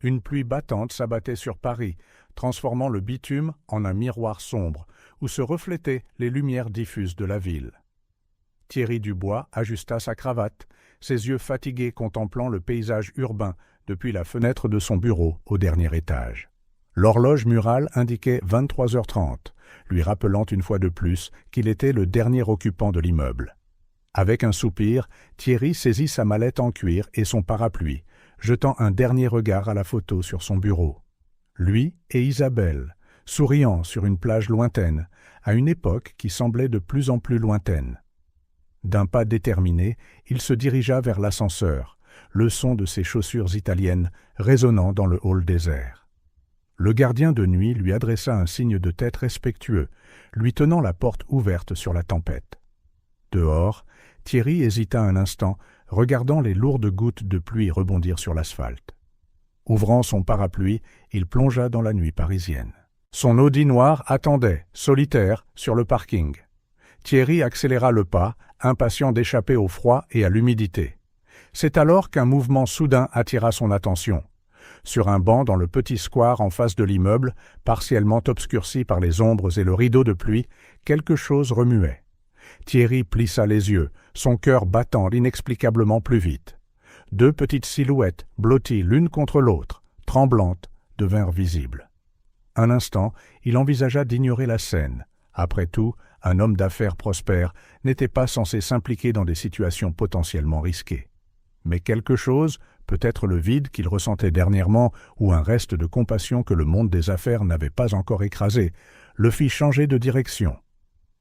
Une pluie battante s'abattait sur Paris, transformant le bitume en un miroir sombre, où se reflétaient les lumières diffuses de la ville. Thierry Dubois ajusta sa cravate, ses yeux fatigués contemplant le paysage urbain depuis la fenêtre de son bureau au dernier étage. L'horloge murale indiquait 23h30, lui rappelant une fois de plus qu'il était le dernier occupant de l'immeuble. Avec un soupir, Thierry saisit sa mallette en cuir et son parapluie, jetant un dernier regard à la photo sur son bureau. Lui et Isabelle, souriant sur une plage lointaine, à une époque qui semblait de plus en plus lointaine. D'un pas déterminé, il se dirigea vers l'ascenseur, le son de ses chaussures italiennes résonnant dans le hall désert. Le gardien de nuit lui adressa un signe de tête respectueux, lui tenant la porte ouverte sur la tempête. Dehors, Thierry hésita un instant, regardant les lourdes gouttes de pluie rebondir sur l'asphalte. Ouvrant son parapluie, il plongea dans la nuit parisienne. Son Audi noir attendait, solitaire, sur le parking. Thierry accéléra le pas, impatient d'échapper au froid et à l'humidité. C'est alors qu'un mouvement soudain attira son attention. Sur un banc dans le petit square en face de l'immeuble, partiellement obscurci par les ombres et le rideau de pluie, quelque chose remuait. Thierry plissa les yeux, son cœur battant inexplicablement plus vite. Deux petites silhouettes, blotties l'une contre l'autre, tremblantes, devinrent visibles. Un instant, il envisagea d'ignorer la scène. Après tout, un homme d'affaires prospère n'était pas censé s'impliquer dans des situations potentiellement risquées. Mais quelque chose, peut-être le vide qu'il ressentait dernièrement ou un reste de compassion que le monde des affaires n'avait pas encore écrasé, le fit changer de direction.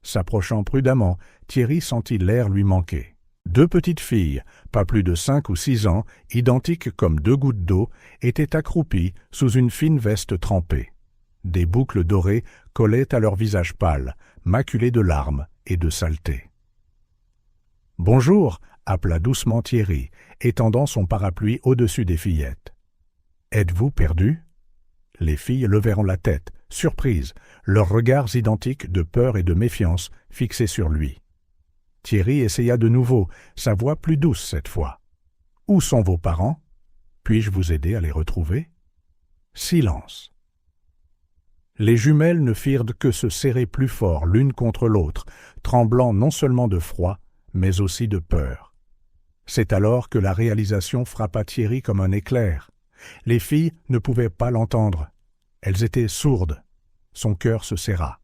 S'approchant prudemment, Thierry sentit l'air lui manquer. Deux petites filles, pas plus de 5 ou 6 ans, identiques comme deux gouttes d'eau, étaient accroupies sous une fine veste trempée. Des boucles dorées collaient à leur visage pâle, maculés de larmes et de saleté. « Bonjour !» appela doucement Thierry, étendant son parapluie au-dessus des fillettes. « Êtes-vous perdus ?» Les filles levèrent la tête, surprises, leurs regards identiques de peur et de méfiance fixés sur lui. Thierry essaya de nouveau, sa voix plus douce cette fois. « Où sont vos parents ? Puis-je vous aider à les retrouver ?» Silence. Les jumelles ne firent que se serrer plus fort l'une contre l'autre, tremblant non seulement de froid, mais aussi de peur. C'est alors que la réalisation frappa Thierry comme un éclair. Les filles ne pouvaient pas l'entendre. Elles étaient sourdes. Son cœur se serra.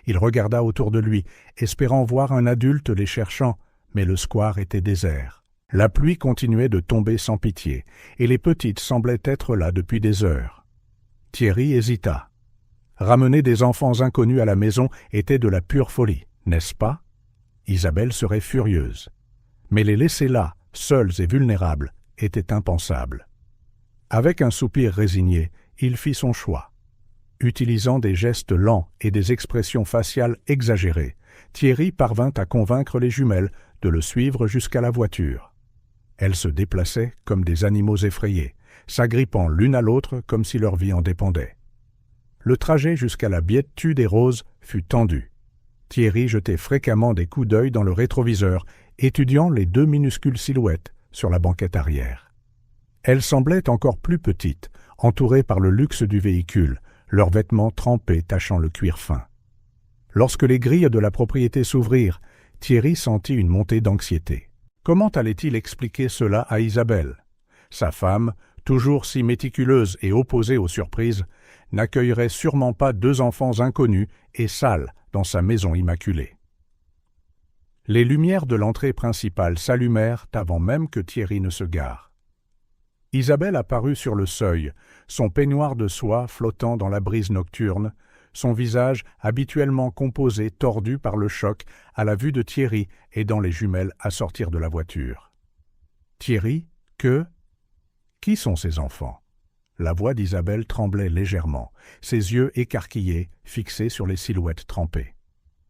Il regarda autour de lui, espérant voir un adulte les cherchant, mais le square était désert. La pluie continuait de tomber sans pitié, et les petites semblaient être là depuis des heures. Thierry hésita. Ramener des enfants inconnus à la maison était de la pure folie, n'est-ce pas? Isabelle serait furieuse. Mais les laisser là, seuls et vulnérables, était impensable. Avec un soupir résigné, il fit son choix. Utilisant des gestes lents et des expressions faciales exagérées, Thierry parvint à convaincre les jumelles de le suivre jusqu'à la voiture. Elles se déplaçaient comme des animaux effrayés, s'agrippant l'une à l'autre comme si leur vie en dépendait. Le trajet jusqu'à la Biettue des Roses fut tendu. Thierry jetait fréquemment des coups d'œil dans le rétroviseur, étudiant les deux minuscules silhouettes sur la banquette arrière. Elles semblaient encore plus petites, entourées par le luxe du véhicule, leurs vêtements trempés tachant le cuir fin. Lorsque les grilles de la propriété s'ouvrirent, Thierry sentit une montée d'anxiété. Comment allait-il expliquer cela à Isabelle? Sa femme, toujours si méticuleuse et opposée aux surprises, n'accueillerait sûrement pas deux enfants inconnus et sales dans sa maison immaculée. Les lumières de l'entrée principale s'allumèrent avant même que Thierry ne se gare. Isabelle apparut sur le seuil, son peignoir de soie flottant dans la brise nocturne, son visage habituellement composé tordu par le choc à la vue de Thierry aidant les jumelles à sortir de la voiture. « Thierry, que... Qui sont ces enfants ?» La voix d'Isabelle tremblait légèrement, ses yeux écarquillés, fixés sur les silhouettes trempées.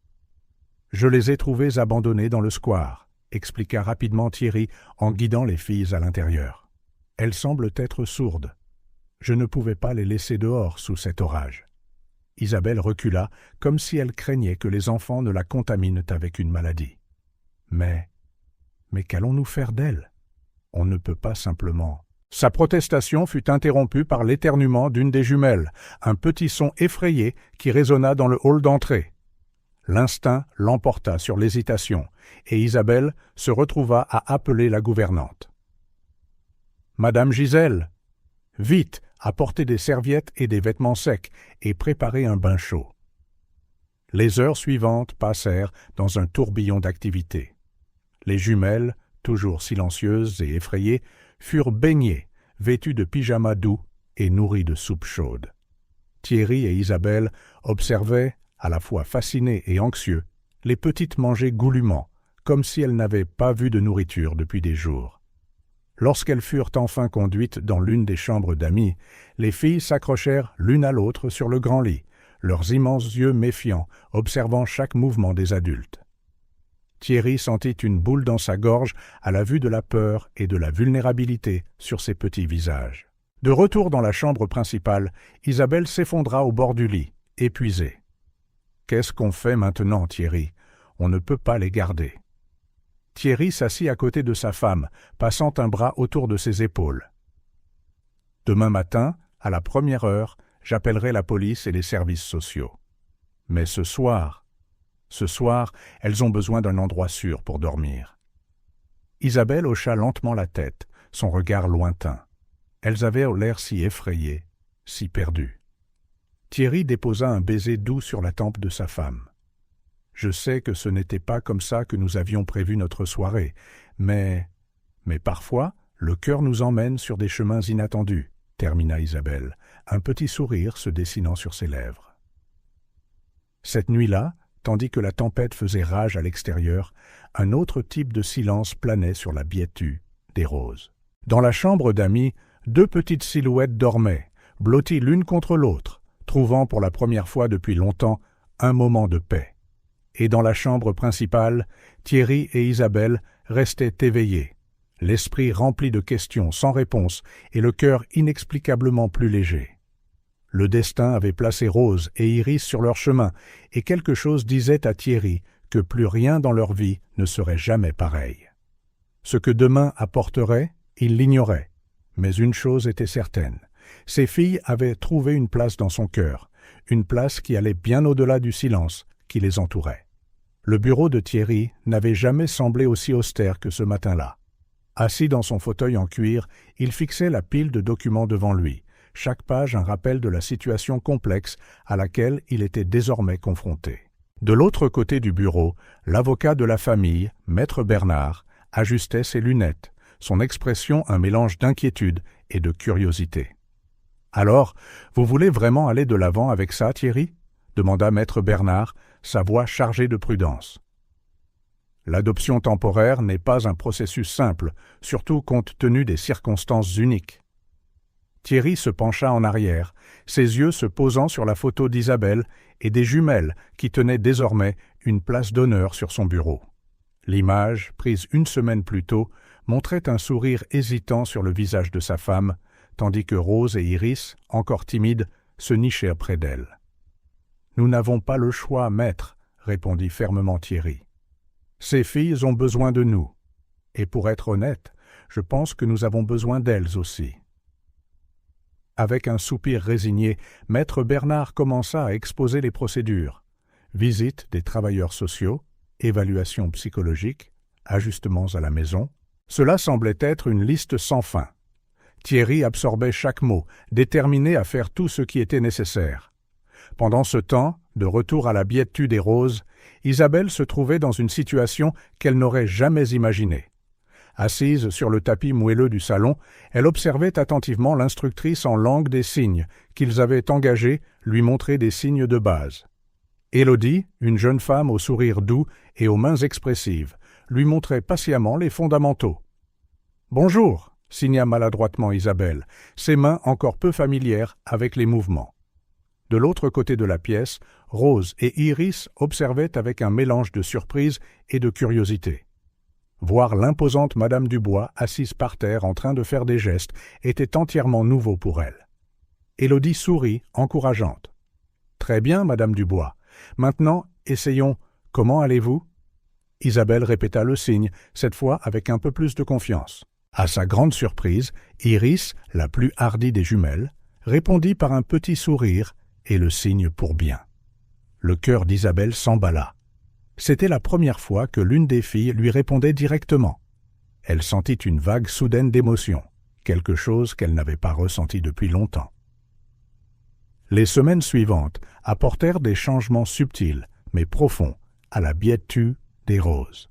« Je les ai trouvés abandonnés dans le square », expliqua rapidement Thierry en guidant les filles à l'intérieur. « Elles semblent être sourdes. Je ne pouvais pas les laisser dehors sous cet orage. » Isabelle recula, comme si elle craignait que les enfants ne la contaminent avec une maladie. « Mais qu'allons-nous faire d'elles? On ne peut pas simplement... » Sa protestation fut interrompue par l'éternuement d'une des jumelles, un petit son effrayé qui résonna dans le hall d'entrée. L'instinct l'emporta sur l'hésitation, et Isabelle se retrouva à appeler la gouvernante. « Madame Gisèle, vite, apportez des serviettes et des vêtements secs, et préparez un bain chaud. » Les heures suivantes passèrent dans un tourbillon d'activité. Les jumelles, toujours silencieuses et effrayées, furent baignées, vêtues de pyjamas doux et nourries de soupe chaude. Thierry et Isabelle observaient, à la fois fascinés et anxieux, les petites manger goulûment, comme si elles n'avaient pas vu de nourriture depuis des jours. Lorsqu'elles furent enfin conduites dans l'une des chambres d'amis, les filles s'accrochèrent l'une à l'autre sur le grand lit, leurs immenses yeux méfiants, observant chaque mouvement des adultes. Thierry sentit une boule dans sa gorge à la vue de la peur et de la vulnérabilité sur ces petits visages. De retour dans la chambre principale, Isabelle s'effondra au bord du lit, épuisée. « Qu'est-ce qu'on fait maintenant, Thierry ? On ne peut pas les garder. » Thierry s'assit à côté de sa femme, passant un bras autour de ses épaules. « Demain matin, à la première heure, j'appellerai la police et les services sociaux. Mais ce soir, elles ont besoin d'un endroit sûr pour dormir. » Isabelle hocha lentement la tête, son regard lointain. Elles avaient l'air si effrayées, si perdues. Thierry déposa un baiser doux sur la tempe de sa femme. « Je sais que ce n'était pas comme ça que nous avions prévu notre soirée, mais parfois, le cœur nous emmène sur des chemins inattendus, » termina Isabelle, un petit sourire se dessinant sur ses lèvres. Cette nuit-là, tandis que la tempête faisait rage à l'extérieur, un autre type de silence planait sur la Biétu des Roses. Dans la chambre d'amis, deux petites silhouettes dormaient, blotties l'une contre l'autre, trouvant pour la première fois depuis longtemps un moment de paix. Et dans la chambre principale, Thierry et Isabelle restaient éveillés, l'esprit rempli de questions sans réponse et le cœur inexplicablement plus léger. Le destin avait placé Rose et Iris sur leur chemin, et quelque chose disait à Thierry que plus rien dans leur vie ne serait jamais pareil. Ce que demain apporterait, il l'ignorait, mais une chose était certaine. Ces filles avaient trouvé une place dans son cœur, une place qui allait bien au-delà du silence qui les entourait. Le bureau de Thierry n'avait jamais semblé aussi austère que ce matin-là. Assis dans son fauteuil en cuir, il fixait la pile de documents devant lui, chaque page un rappel de la situation complexe à laquelle il était désormais confronté. De l'autre côté du bureau, l'avocat de la famille, Maître Bernard, ajustait ses lunettes, son expression un mélange d'inquiétude et de curiosité. « Alors, vous voulez vraiment aller de l'avant avec ça, Thierry ?» demanda Maître Bernard, sa voix chargée de prudence. L'adoption temporaire n'est pas un processus simple, surtout compte tenu des circonstances uniques. Thierry se pencha en arrière, ses yeux se posant sur la photo d'Isabelle et des jumelles qui tenaient désormais une place d'honneur sur son bureau. L'image, prise une semaine plus tôt, montrait un sourire hésitant sur le visage de sa femme, tandis que Rose et Iris, encore timides, se nichaient près d'elle. « Nous n'avons pas le choix, maître, » répondit fermement Thierry. « Ces filles ont besoin de nous. Et pour être honnête, je pense que nous avons besoin d'elles aussi. » Avec un soupir résigné, Maître Bernard commença à exposer les procédures. Visite des travailleurs sociaux, évaluation psychologique, ajustements à la maison. Cela semblait être une liste sans fin. Thierry absorbait chaque mot, déterminé à faire tout ce qui était nécessaire. Pendant ce temps, de retour à la Biétu des Roses, Isabelle se trouvait dans une situation qu'elle n'aurait jamais imaginée. Assise sur le tapis moelleux du salon, elle observait attentivement l'instructrice en langue des signes, qu'ils avaient engagée lui montrer des signes de base. Élodie, une jeune femme au sourire doux et aux mains expressives, lui montrait patiemment les fondamentaux. « Bonjour !» signa maladroitement Isabelle, ses mains encore peu familières avec les mouvements. De l'autre côté de la pièce, Rose et Iris observaient avec un mélange de surprise et de curiosité. Voir l'imposante Madame Dubois assise par terre en train de faire des gestes était entièrement nouveau pour elle. Élodie sourit, encourageante. « Très bien, Madame Dubois. Maintenant, essayons. Comment allez-vous » Isabelle répéta le signe, cette fois avec un peu plus de confiance. À sa grande surprise, Iris, la plus hardie des jumelles, répondit par un petit sourire et le signe pour bien. Le cœur d'Isabelle s'emballa. C'était la première fois que l'une des filles lui répondait directement. Elle sentit une vague soudaine d'émotion, quelque chose qu'elle n'avait pas ressenti depuis longtemps. Les semaines suivantes apportèrent des changements subtils, mais profonds, à la Biet-tu des roses.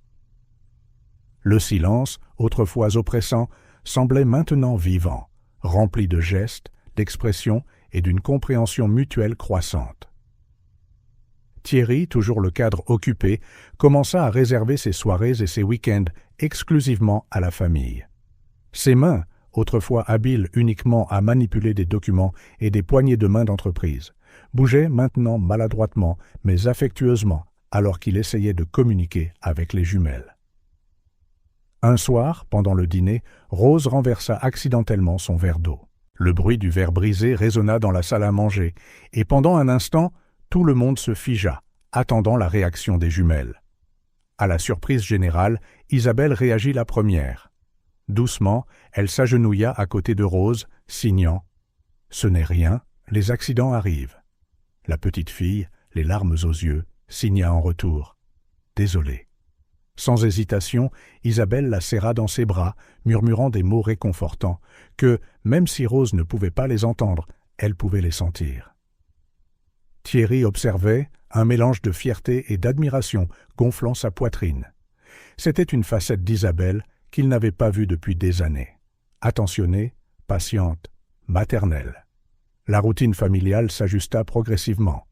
Le silence, autrefois oppressant, semblait maintenant vivant, rempli de gestes, d'expressions et d'une compréhension mutuelle croissante. Thierry, toujours le cadre occupé, commença à réserver ses soirées et ses week-ends exclusivement à la famille. Ses mains, autrefois habiles uniquement à manipuler des documents et des poignées de main d'entreprise, bougeaient maintenant maladroitement mais affectueusement alors qu'il essayait de communiquer avec les jumelles. Un soir, pendant le dîner, Rose renversa accidentellement son verre d'eau. Le bruit du verre brisé résonna dans la salle à manger, et pendant un instant, tout le monde se figea, attendant la réaction des jumelles. À la surprise générale, Isabelle réagit la première. Doucement, elle s'agenouilla à côté de Rose, signant « Ce n'est rien, les accidents arrivent ». La petite fille, les larmes aux yeux, signa en retour « Désolé ». Sans hésitation, Isabelle la serra dans ses bras, murmurant des mots réconfortants, que, même si Rose ne pouvait pas les entendre, elle pouvait les sentir. Thierry observait, un mélange de fierté et d'admiration gonflant sa poitrine. C'était une facette d'Isabelle qu'il n'avait pas vue depuis des années. Attentionnée, patiente, maternelle. La routine familiale s'ajusta progressivement.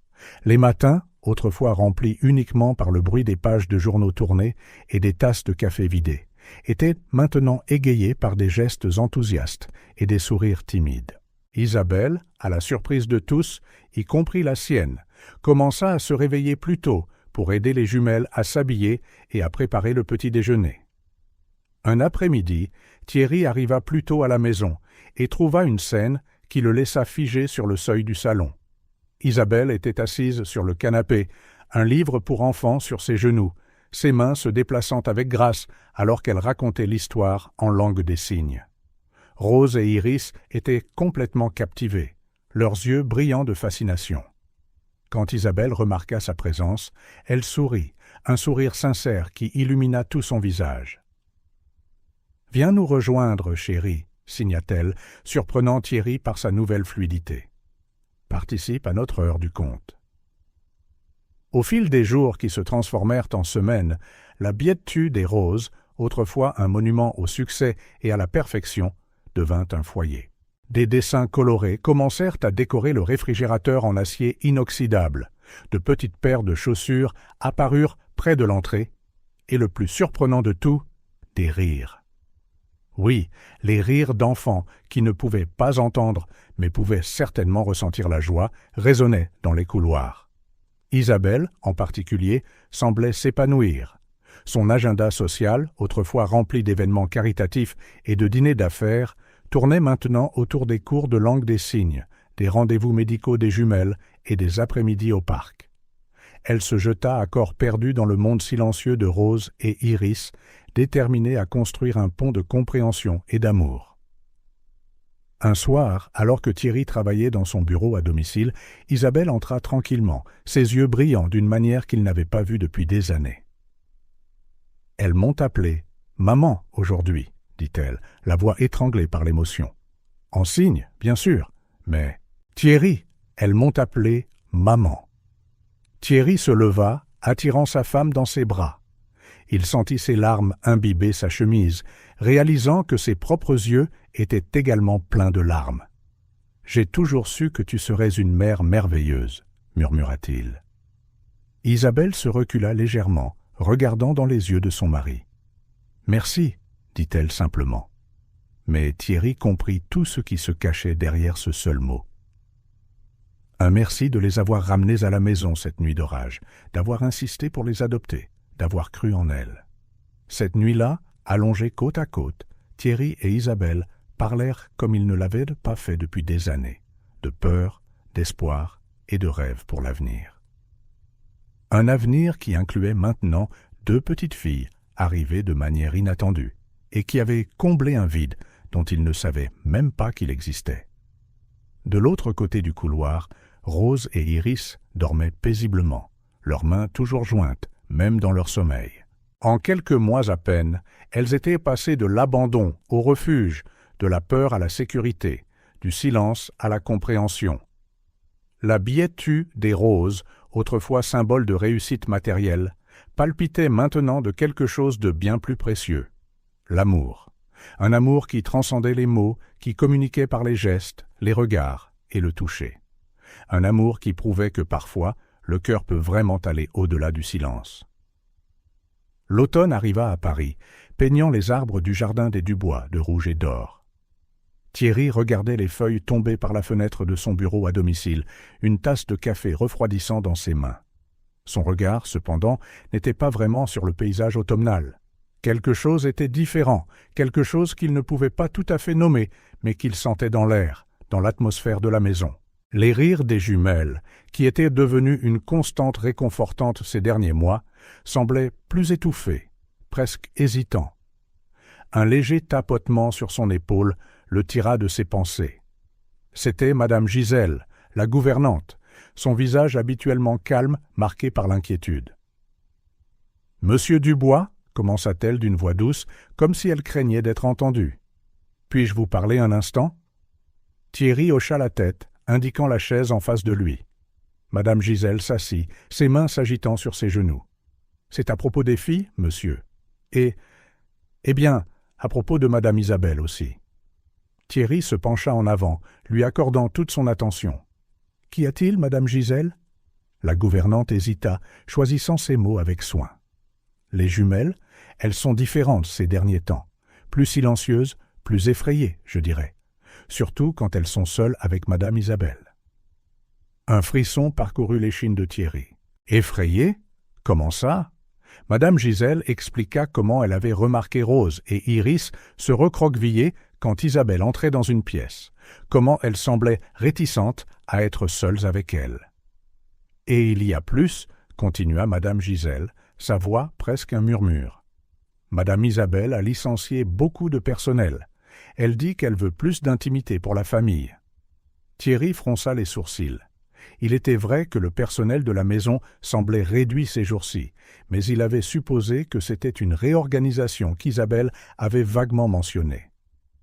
Les matins, autrefois remplis uniquement par le bruit des pages de journaux tournés et des tasses de café vidées, étaient maintenant égayés par des gestes enthousiastes et des sourires timides. Isabelle, à la surprise de tous, y compris la sienne, commença à se réveiller plus tôt pour aider les jumelles à s'habiller et à préparer le petit déjeuner. Un après-midi, Thierry arriva plus tôt à la maison et trouva une scène qui le laissa figé sur le seuil du salon. Isabelle était assise sur le canapé, un livre pour enfants sur ses genoux, ses mains se déplaçant avec grâce alors qu'elle racontait l'histoire en langue des signes. Rose et Iris étaient complètement captivés, leurs yeux brillants de fascination. Quand Isabelle remarqua sa présence, elle sourit, un sourire sincère qui illumina tout son visage. « Viens nous rejoindre, chérie », signa-t-elle, surprenant Thierry par sa nouvelle fluidité. « Participe à notre heure du conte. » Au fil des jours qui se transformèrent en semaines, la Biet-tu des roses, autrefois un monument au succès et à la perfection, devint un foyer. Des dessins colorés commencèrent à décorer le réfrigérateur en acier inoxydable. De petites paires de chaussures apparurent près de l'entrée, et le plus surprenant de tout, des rires. Oui, les rires d'enfants qui ne pouvaient pas entendre, mais pouvaient certainement ressentir la joie, résonnaient dans les couloirs. Isabelle, en particulier, semblait s'épanouir. Son agenda social, autrefois rempli d'événements caritatifs et de dîners d'affaires, tournait maintenant autour des cours de langue des signes, des rendez-vous médicaux des jumelles et des après-midi au parc. Elle se jeta à corps perdu dans le monde silencieux de Rose et Iris, déterminée à construire un pont de compréhension et d'amour. Un soir, alors que Thierry travaillait dans son bureau à domicile, Isabelle entra tranquillement, ses yeux brillants d'une manière qu'il n'avait pas vue depuis des années. « Elles m'ont appelé « maman » aujourd'hui, dit-elle, la voix étranglée par l'émotion. « En signe, bien sûr, mais Thierry, elles m'ont appelé « maman ». Thierry se leva, attirant sa femme dans ses bras. Il sentit ses larmes imbiber sa chemise, réalisant que ses propres yeux étaient également pleins de larmes. « J'ai toujours su que tu serais une mère merveilleuse, » murmura-t-il. Isabelle se recula légèrement, regardant dans les yeux de son mari. « Merci, » dit-elle simplement. Mais Thierry comprit tout ce qui se cachait derrière ce seul mot. Un merci de les avoir ramenés à la maison cette nuit d'orage, d'avoir insisté pour les adopter, d'avoir cru en elles. Cette nuit-là, allongés côte à côte, Thierry et Isabelle parlèrent comme ils ne l'avaient pas fait depuis des années, de peur, d'espoir et de rêve pour l'avenir. Un avenir qui incluait maintenant 2 petites filles, arrivées de manière inattendue, et qui avait comblé un vide dont ils ne savaient même pas qu'il existait. De l'autre côté du couloir, Rose et Iris dormaient paisiblement, leurs mains toujours jointes, même dans leur sommeil. En quelques mois à peine, elles étaient passées de l'abandon au refuge, de la peur à la sécurité, du silence à la compréhension. La biétue des roses, autrefois symbole de réussite matérielle, palpitait maintenant de quelque chose de bien plus précieux, l'amour. Un amour qui transcendait les mots, qui communiquait par les gestes, les regards et le toucher. Un amour qui prouvait que parfois, le cœur peut vraiment aller au-delà du silence. L'automne arriva à Paris, peignant les arbres du jardin des Dubois de rouge et d'or. Thierry regardait les feuilles tomber par la fenêtre de son bureau à domicile, une tasse de café refroidissant dans ses mains. Son regard, cependant, n'était pas vraiment sur le paysage automnal. Quelque chose était différent, quelque chose qu'il ne pouvait pas tout à fait nommer, mais qu'il sentait dans l'air, dans l'atmosphère de la maison. Les rires des jumelles, qui étaient devenus une constante réconfortante ces derniers mois, semblaient plus étouffés, presque hésitants. Un léger tapotement sur son épaule le tira de ses pensées. C'était Madame Gisèle, la gouvernante, son visage habituellement calme, marqué par l'inquiétude. « Monsieur Dubois ?» commença-t-elle d'une voix douce, comme si elle craignait d'être entendue. « Puis-je vous parler un instant ?» Thierry hocha la tête, indiquant la chaise en face de lui. Madame Gisèle s'assit, ses mains s'agitant sur ses genoux. « C'est à propos des filles, monsieur. Et, eh bien, à propos de Madame Isabelle aussi. » Thierry se pencha en avant, lui accordant toute son attention. « Qu'y a-t-il, Madame Gisèle ?» La gouvernante hésita, choisissant ses mots avec soin. Les jumelles, elles sont différentes ces derniers temps, plus silencieuses, plus effrayées, je dirais, surtout quand elles sont seules avec Madame Isabelle. Un frisson parcourut l'échine de Thierry. Effrayée ? Comment ça ? Madame Gisèle expliqua comment elle avait remarqué Rose et Iris se recroqueviller quand Isabelle entrait dans une pièce, comment elles semblaient réticentes à être seules avec elle. « Et il y a plus, » continua Madame Gisèle, sa voix presque un murmure. « Madame Isabelle a licencié beaucoup de personnel. Elle dit qu'elle veut plus d'intimité pour la famille. » Thierry fronça les sourcils. Il était vrai que le personnel de la maison semblait réduit ces jours-ci, mais il avait supposé que c'était une réorganisation qu'Isabelle avait vaguement mentionnée.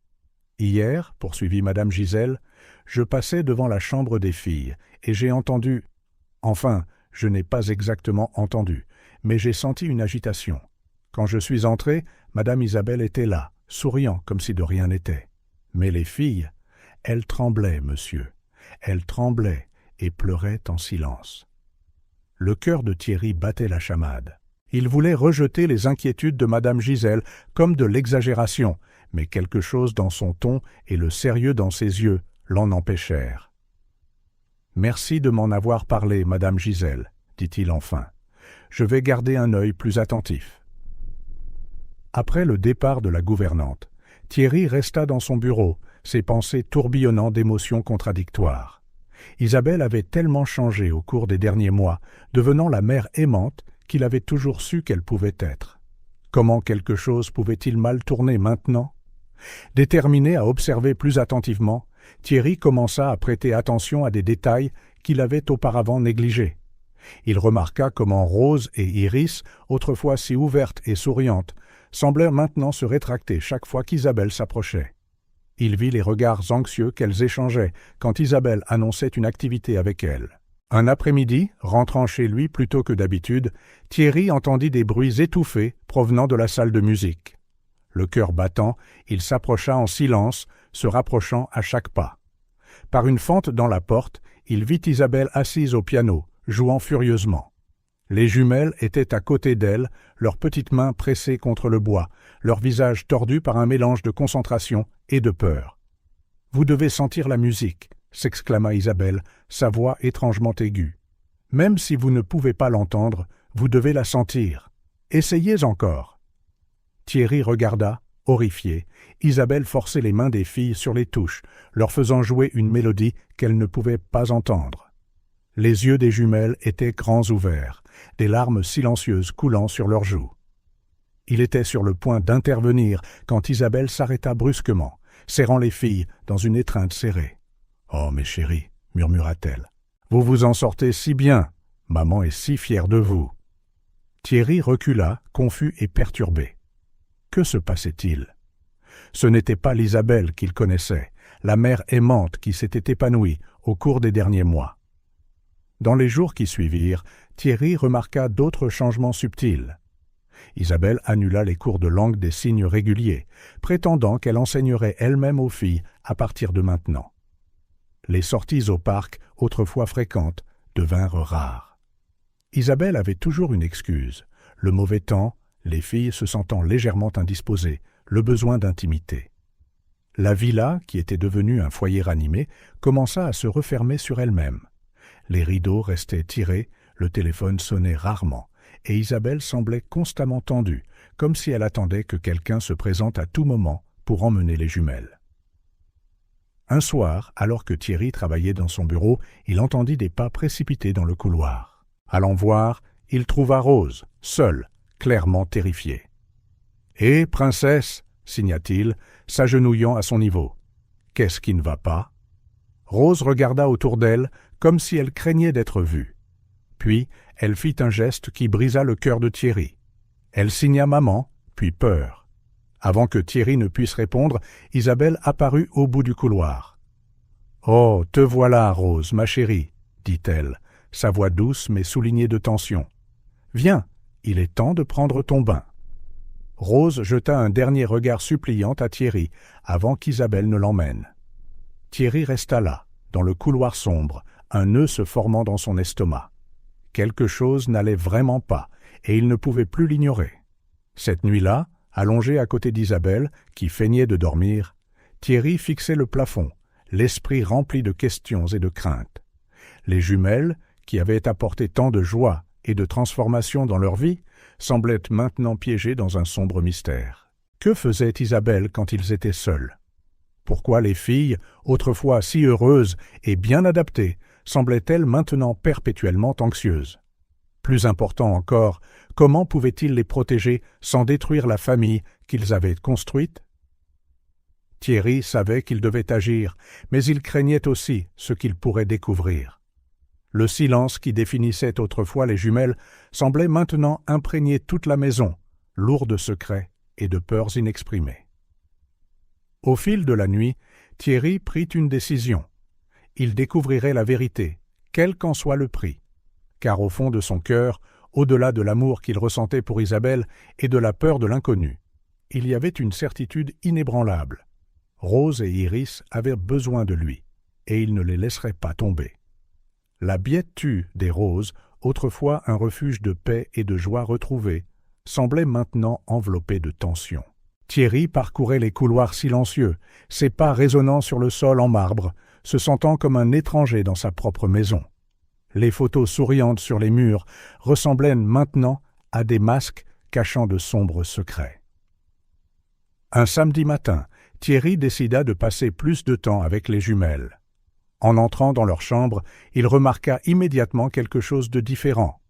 « Hier, poursuivit Madame Gisèle, je passais devant la chambre des filles et j'ai entendu... Enfin, je n'ai pas exactement entendu, mais j'ai senti une agitation. Quand je suis entré, Madame Isabelle était là, souriant comme si de rien n'était. Mais les filles, elles tremblaient, monsieur. Elles tremblaient et pleuraient en silence. » Le cœur de Thierry battait la chamade. Il voulait rejeter les inquiétudes de Madame Gisèle comme de l'exagération, mais quelque chose dans son ton et le sérieux dans ses yeux l'en empêchèrent. « Merci de m'en avoir parlé, Madame Gisèle, » dit-il enfin. « Je vais garder un œil plus attentif. » Après le départ de la gouvernante, Thierry resta dans son bureau, ses pensées tourbillonnant d'émotions contradictoires. Isabelle avait tellement changé au cours des derniers mois, devenant la mère aimante qu'il avait toujours su qu'elle pouvait être. Comment quelque chose pouvait-il mal tourner maintenant ? Déterminé à observer plus attentivement, Thierry commença à prêter attention à des détails qu'il avait auparavant négligés. Il remarqua comment Rose et Iris, autrefois si ouvertes et souriantes, semblaient maintenant se rétracter chaque fois qu'Isabelle s'approchait. Il vit les regards anxieux qu'elles échangeaient quand Isabelle annonçait une activité avec elle. Un après-midi, rentrant chez lui plus tôt que d'habitude, Thierry entendit des bruits étouffés provenant de la salle de musique. Le cœur battant, il s'approcha en silence, se rapprochant à chaque pas. Par une fente dans la porte, il vit Isabelle assise au piano, jouant furieusement. Les jumelles étaient à côté d'elle, leurs petites mains pressées contre le bois, leur visage tordu par un mélange de concentration et de peur. « Vous devez sentir la musique !» s'exclama Isabelle, sa voix étrangement aiguë. « Même si vous ne pouvez pas l'entendre, vous devez la sentir. Essayez encore !» Thierry regarda, horrifié. Isabelle forçait les mains des filles sur les touches, leur faisant jouer une mélodie qu'elles ne pouvaient pas entendre. Les yeux des jumelles étaient grands ouverts, des larmes silencieuses coulant sur leurs joues. Il était sur le point d'intervenir quand Isabelle s'arrêta brusquement, serrant les filles dans une étreinte serrée. « Oh, mes chéries, murmura-t-elle, vous vous en sortez si bien. Maman est si fière de vous. » Thierry recula, confus et perturbé. Que se passait-il? Ce n'était pas l'Isabelle qu'il connaissait, la mère aimante qui s'était épanouie au cours des derniers mois. Dans les jours qui suivirent, Thierry remarqua d'autres changements subtils. Isabelle annula les cours de langue des signes réguliers, prétendant qu'elle enseignerait elle-même aux filles à partir de maintenant. Les sorties au parc, autrefois fréquentes, devinrent rares. Isabelle avait toujours une excuse, le mauvais temps, les filles se sentant légèrement indisposées, le besoin d'intimité. La villa, qui était devenue un foyer animé, commença à se refermer sur elle-même. Les rideaux restaient tirés, le téléphone sonnait rarement, et Isabelle semblait constamment tendue, comme si elle attendait que quelqu'un se présente à tout moment pour emmener les jumelles. Un soir, alors que Thierry travaillait dans son bureau, il entendit des pas précipités dans le couloir. Allant voir, il trouva Rose, seule, clairement terrifiée. « Hé, princesse !» signa-t-il, s'agenouillant à son niveau. « Qu'est-ce qui ne va pas ?» Rose regarda autour d'elle, comme si elle craignait d'être vue. Puis, elle fit un geste qui brisa le cœur de Thierry. Elle signa maman, puis peur. Avant que Thierry ne puisse répondre, Isabelle apparut au bout du couloir. « Oh, te voilà, Rose, ma chérie, » dit-elle, sa voix douce mais soulignée de tension. « Viens, il est temps de prendre ton bain. » Rose jeta un dernier regard suppliant à Thierry avant qu'Isabelle ne l'emmène. Thierry resta là, dans le couloir sombre, un nœud se formant dans son estomac. Quelque chose n'allait vraiment pas, et il ne pouvait plus l'ignorer. Cette nuit-là, allongé à côté d'Isabelle, qui feignait de dormir, Thierry fixait le plafond, l'esprit rempli de questions et de craintes. Les jumelles, qui avaient apporté tant de joie et de transformation dans leur vie, semblaient maintenant piégées dans un sombre mystère. Que faisait Isabelle quand ils étaient seuls? Pourquoi les filles, autrefois si heureuses et bien adaptées, semblaient-elles maintenant perpétuellement anxieuses? Plus important encore, comment pouvaient-ils les protéger sans détruire la famille qu'ils avaient construite? Thierry savait qu'il devait agir, mais il craignait aussi ce qu'il pourrait découvrir. Le silence qui définissait autrefois les jumelles semblait maintenant imprégner toute la maison, lourd de secrets et de peurs inexprimées. Au fil de la nuit, Thierry prit une décision. Il découvrirait la vérité, quel qu'en soit le prix, car au fond de son cœur, au-delà de l'amour qu'il ressentait pour Isabelle et de la peur de l'inconnu, il y avait une certitude inébranlable. Rose et Iris avaient besoin de lui, et il ne les laisserait pas tomber. La Biette-Tue des Roses, autrefois un refuge de paix et de joie retrouvée, semblait maintenant enveloppée de tension. Thierry parcourait les couloirs silencieux, ses pas résonnant sur le sol en marbre, se sentant comme un étranger dans sa propre maison. Les photos souriantes sur les murs ressemblaient maintenant à des masques cachant de sombres secrets. Un samedi matin, Thierry décida de passer plus de temps avec les jumelles. En entrant dans leur chambre, il remarqua immédiatement quelque chose de différent.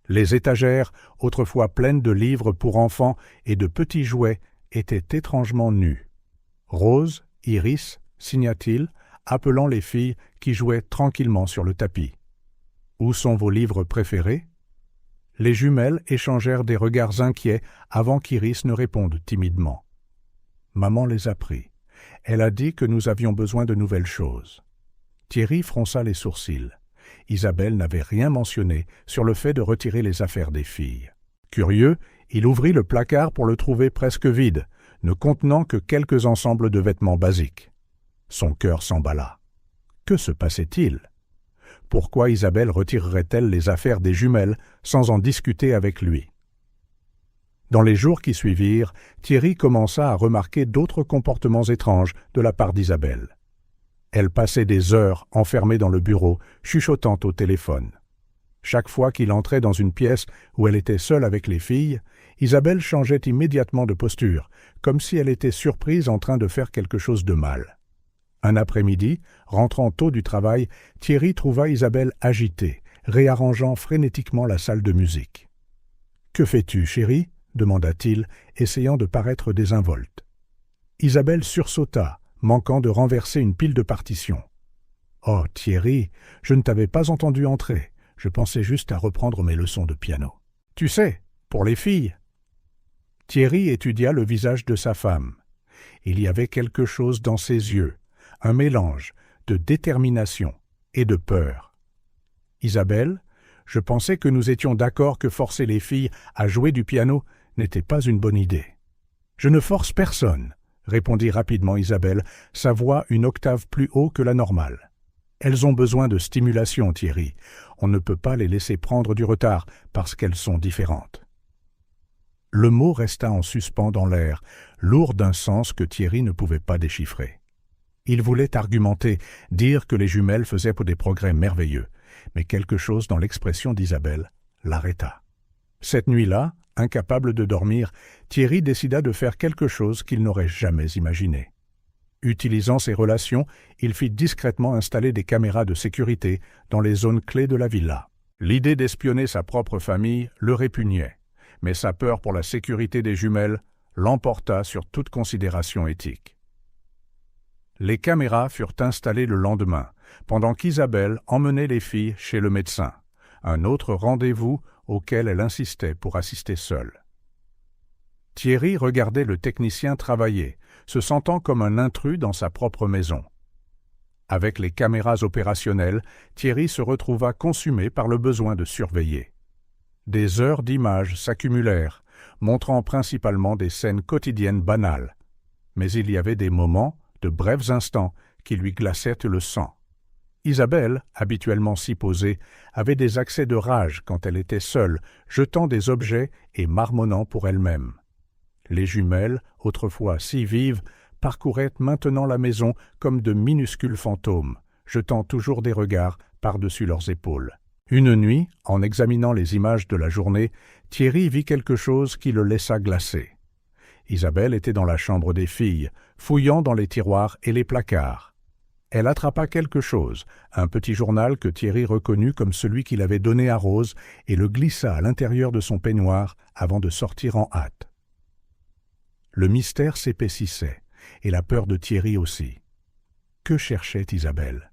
Les étagères, autrefois pleines de livres pour enfants et de petits jouets, étaient étrangement nues. « Rose, Iris » signa-t-il, appelant les filles qui jouaient tranquillement sur le tapis. « Où sont vos livres préférés ?» Les jumelles échangèrent des regards inquiets avant qu'Iris ne réponde timidement. « Maman les a pris. Elle a dit que nous avions besoin de nouvelles choses. » Thierry fronça les sourcils. Isabelle n'avait rien mentionné sur le fait de retirer les affaires des filles. Curieux, il ouvrit le placard pour le trouver presque vide, ne contenant que quelques ensembles de vêtements basiques. Son cœur s'emballa. Que se passait-il? Pourquoi Isabelle retirerait-elle les affaires des jumelles sans en discuter avec lui? Dans les jours qui suivirent, Thierry commença à remarquer d'autres comportements étranges de la part d'Isabelle. Elle passait des heures enfermée dans le bureau, chuchotant au téléphone. Chaque fois qu'il entrait dans une pièce où elle était seule avec les filles, Isabelle changeait immédiatement de posture, comme si elle était surprise en train de faire quelque chose de mal. Un après-midi, rentrant tôt du travail, Thierry trouva Isabelle agitée, réarrangeant frénétiquement la salle de musique. « Que fais-tu, chérie » demanda-t-il, essayant de paraître désinvolte. Isabelle sursauta, manquant de renverser une pile de partitions. « Oh, Thierry, je ne t'avais pas entendu entrer. Je pensais juste à reprendre mes leçons de piano. »« Tu sais, pour les filles !» Thierry étudia le visage de sa femme. Il y avait quelque chose dans ses yeux, un mélange de détermination et de peur. « Isabelle, je pensais que nous étions d'accord que forcer les filles à jouer du piano n'était pas une bonne idée. »« Je ne force personne, » répondit rapidement Isabelle, sa voix une octave plus haut que la normale. « Elles ont besoin de stimulation, Thierry. On ne peut pas les laisser prendre du retard parce qu'elles sont différentes. » Le mot resta en suspens dans l'air, lourd d'un sens que Thierry ne pouvait pas déchiffrer. Il voulait argumenter, dire que les jumelles faisaient des progrès merveilleux, mais quelque chose dans l'expression d'Isabelle l'arrêta. Cette nuit-là, incapable de dormir, Thierry décida de faire quelque chose qu'il n'aurait jamais imaginé. Utilisant ses relations, il fit discrètement installer des caméras de sécurité dans les zones clés de la villa. L'idée d'espionner sa propre famille le répugnait, mais sa peur pour la sécurité des jumelles l'emporta sur toute considération éthique. Les caméras furent installées le lendemain, pendant qu'Isabelle emmenait les filles chez le médecin, un autre rendez-vous auquel elle insistait pour assister seule. Thierry regardait le technicien travailler, se sentant comme un intrus dans sa propre maison. Avec les caméras opérationnelles, Thierry se retrouva consumé par le besoin de surveiller. Des heures d'images s'accumulèrent, montrant principalement des scènes quotidiennes banales. Mais il y avait des moments, de brefs instants, qui lui glaçaient le sang. Isabelle, habituellement si posée, avait des accès de rage quand elle était seule, jetant des objets et marmonnant pour elle-même. Les jumelles, autrefois si vives, parcouraient maintenant la maison comme de minuscules fantômes, jetant toujours des regards par-dessus leurs épaules. Une nuit, en examinant les images de la journée, Thierry vit quelque chose qui le laissa glacé. Isabelle était dans la chambre des filles, fouillant dans les tiroirs et les placards. Elle attrapa quelque chose, un petit journal que Thierry reconnut comme celui qu'il avait donné à Rose, et le glissa à l'intérieur de son peignoir avant de sortir en hâte. Le mystère s'épaississait, et la peur de Thierry aussi. Que cherchait Isabelle?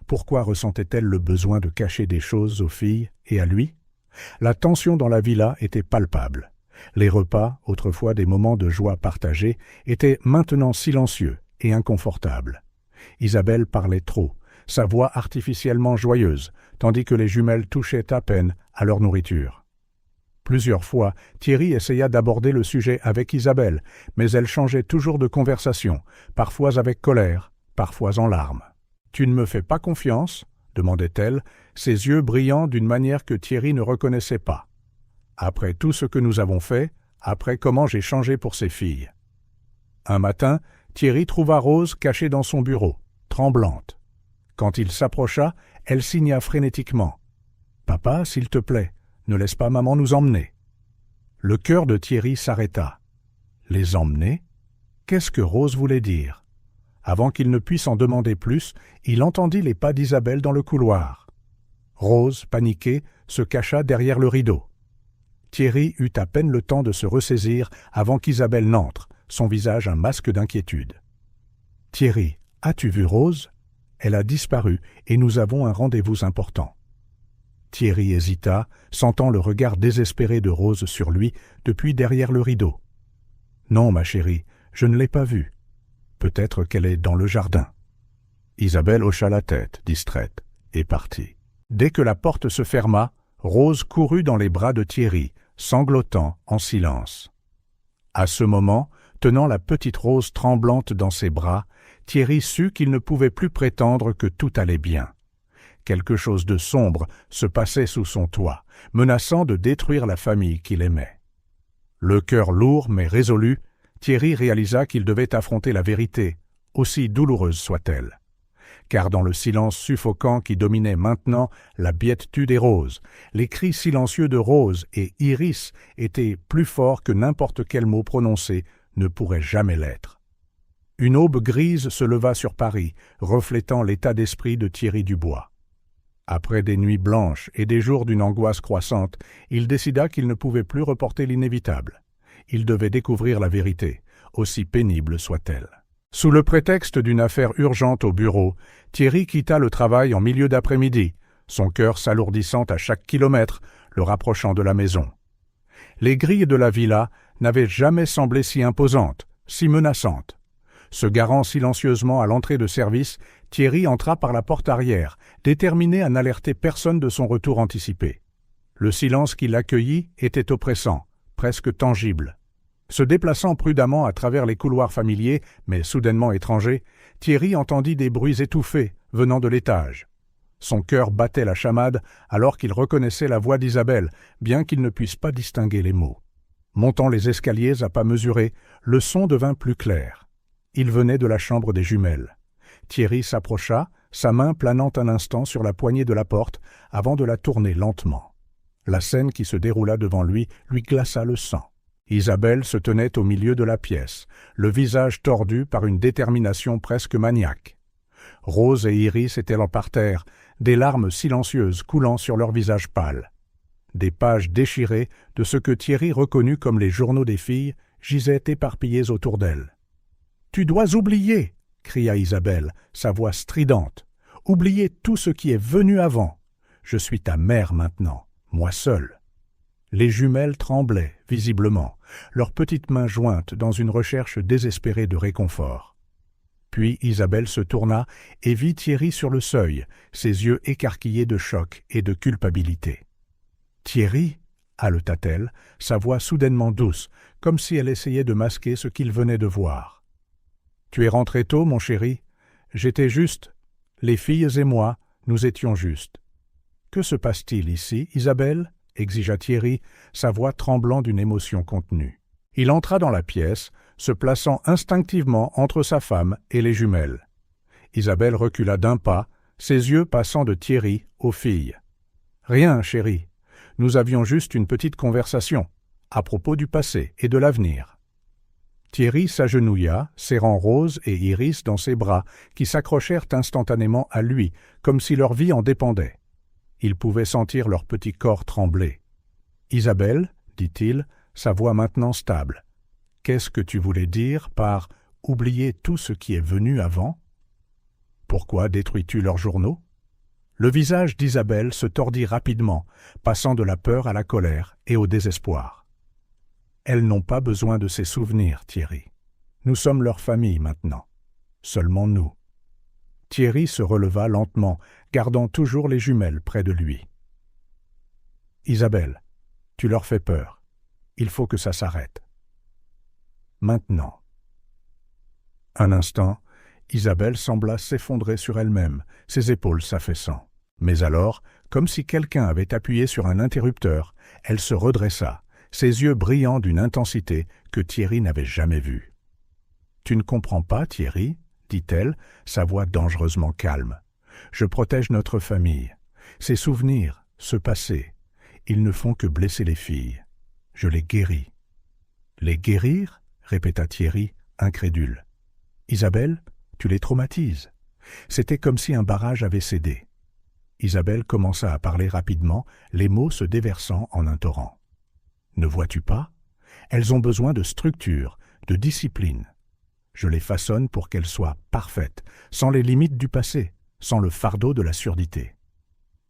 Pourquoi ressentait-elle le besoin de cacher des choses aux filles et à lui? La tension dans la villa était palpable. Les repas, autrefois des moments de joie partagés, étaient maintenant silencieux et inconfortables. Isabelle parlait trop, sa voix artificiellement joyeuse, tandis que les jumelles touchaient à peine à leur nourriture. Plusieurs fois, Thierry essaya d'aborder le sujet avec Isabelle, mais elle changeait toujours de conversation, parfois avec colère, parfois en larmes. « Tu ne me fais pas confiance ?» demandait-elle, ses yeux brillant d'une manière que Thierry ne reconnaissait pas. « Après tout ce que nous avons fait, après comment j'ai changé pour ces filles. » Un matin, Thierry trouva Rose cachée dans son bureau, tremblante. Quand il s'approcha, elle signa frénétiquement. « Papa, s'il te plaît, ne laisse pas maman nous emmener. » Le cœur de Thierry s'arrêta. Les emmener? Qu'est-ce que Rose voulait dire? Avant qu'il ne puisse en demander plus, il entendit les pas d'Isabelle dans le couloir. Rose, paniquée, se cacha derrière le rideau. Thierry eut à peine le temps de se ressaisir avant qu'Isabelle n'entre, son visage un masque d'inquiétude. « Thierry, as-tu vu Rose? Elle a disparu et nous avons un rendez-vous important. » Thierry hésita, sentant le regard désespéré de Rose sur lui depuis derrière le rideau. « Non, ma chérie, je ne l'ai pas vue. Peut-être qu'elle est dans le jardin. » Isabelle hocha la tête, distraite, et partit. Dès que la porte se ferma, Rose courut dans les bras de Thierry, sanglotant en silence. À ce moment, tenant la petite Rose tremblante dans ses bras, Thierry sut qu'il ne pouvait plus prétendre que tout allait bien. Quelque chose de sombre se passait sous son toit, menaçant de détruire la famille qu'il aimait. Le cœur lourd mais résolu, Thierry réalisa qu'il devait affronter la vérité, aussi douloureuse soit-elle. Car dans le silence suffocant qui dominait maintenant la béatitude des Roses, les cris silencieux de Rose et Iris étaient plus forts que n'importe quel mot prononcé ne pourrait jamais l'être. Une aube grise se leva sur Paris, reflétant l'état d'esprit de Thierry Dubois. Après des nuits blanches et des jours d'une angoisse croissante, il décida qu'il ne pouvait plus reporter l'inévitable. Il devait découvrir la vérité, aussi pénible soit-elle. Sous le prétexte d'une affaire urgente au bureau, Thierry quitta le travail en milieu d'après-midi, son cœur s'alourdissant à chaque kilomètre, le rapprochant de la maison. Les grilles de la villa n'avaient jamais semblé si imposantes, si menaçantes. Se garant silencieusement à l'entrée de service, Thierry entra par la porte arrière, déterminé à n'alerter personne de son retour anticipé. Le silence qui l'accueillit était oppressant, presque tangible. Se déplaçant prudemment à travers les couloirs familiers, mais soudainement étrangers, Thierry entendit des bruits étouffés venant de l'étage. Son cœur battait la chamade alors qu'il reconnaissait la voix d'Isabelle, bien qu'il ne puisse pas distinguer les mots. Montant les escaliers à pas mesurés, le son devint plus clair. Il venait de la chambre des jumelles. Thierry s'approcha, sa main planant un instant sur la poignée de la porte avant de la tourner lentement. La scène qui se déroula devant lui glaça le sang. Isabelle se tenait au milieu de la pièce, le visage tordu par une détermination presque maniaque. Rose et Iris étaient là par terre, des larmes silencieuses coulant sur leurs visages pâles. Des pages déchirées de ce que Thierry reconnut comme les journaux des filles gisaient éparpillées autour d'elle. « Tu dois oublier !» cria Isabelle, sa voix stridente. « Oublier tout ce qui est venu avant. Je suis ta mère maintenant, moi seule. » Les jumelles tremblaient, visiblement, leurs petites mains jointes dans une recherche désespérée de réconfort. Puis Isabelle se tourna et vit Thierry sur le seuil, ses yeux écarquillés de choc et de culpabilité. « Thierry » haleta-t-elle, sa voix soudainement douce, comme si elle essayait de masquer ce qu'il venait de voir. « Tu es rentré tôt, mon chéri. J'étais juste. Les filles et moi, nous étions justes. Que se passe-t-il ici, Isabelle ?» exigea Thierry, sa voix tremblant d'une émotion contenue. Il entra dans la pièce, se plaçant instinctivement entre sa femme et les jumelles. Isabelle recula d'un pas, ses yeux passant de Thierry aux filles. « Rien, chérie. Nous avions juste une petite conversation, à propos du passé et de l'avenir. » Thierry s'agenouilla, serrant Rose et Iris dans ses bras, qui s'accrochèrent instantanément à lui, comme si leur vie en dépendait. Il pouvait sentir leur petit corps trembler. « Isabelle, dit-il, sa voix maintenant stable, qu'est-ce que tu voulais dire par « oublier tout ce qui est venu avant » ? Pourquoi détruis-tu leurs journaux ? Le visage d'Isabelle se tordit rapidement, passant de la peur à la colère et au désespoir. Elles n'ont pas besoin de ces souvenirs, Thierry. Nous sommes leur famille maintenant. Seulement nous. Thierry se releva lentement, gardant toujours les jumelles près de lui. « Isabelle, tu leur fais peur. Il faut que ça s'arrête. Maintenant. » Un instant, Isabelle sembla s'effondrer sur elle-même, ses épaules s'affaissant. Mais alors, comme si quelqu'un avait appuyé sur un interrupteur, elle se redressa, ses yeux brillants d'une intensité que Thierry n'avait jamais vue. « Tu ne comprends pas, Thierry ?» dit-elle, sa voix dangereusement calme. « Je protège notre famille. Ces souvenirs, ce passé, ils ne font que blesser les filles. Je les guéris. »« Les guérir ?» répéta Thierry, incrédule. « Isabelle, tu les traumatises. » C'était comme si un barrage avait cédé. Isabelle commença à parler rapidement, les mots se déversant en un torrent. « Ne vois-tu pas ? Elles ont besoin de structure, de discipline. Je les façonne pour qu'elles soient parfaites, sans les limites du passé, sans le fardeau de la surdité.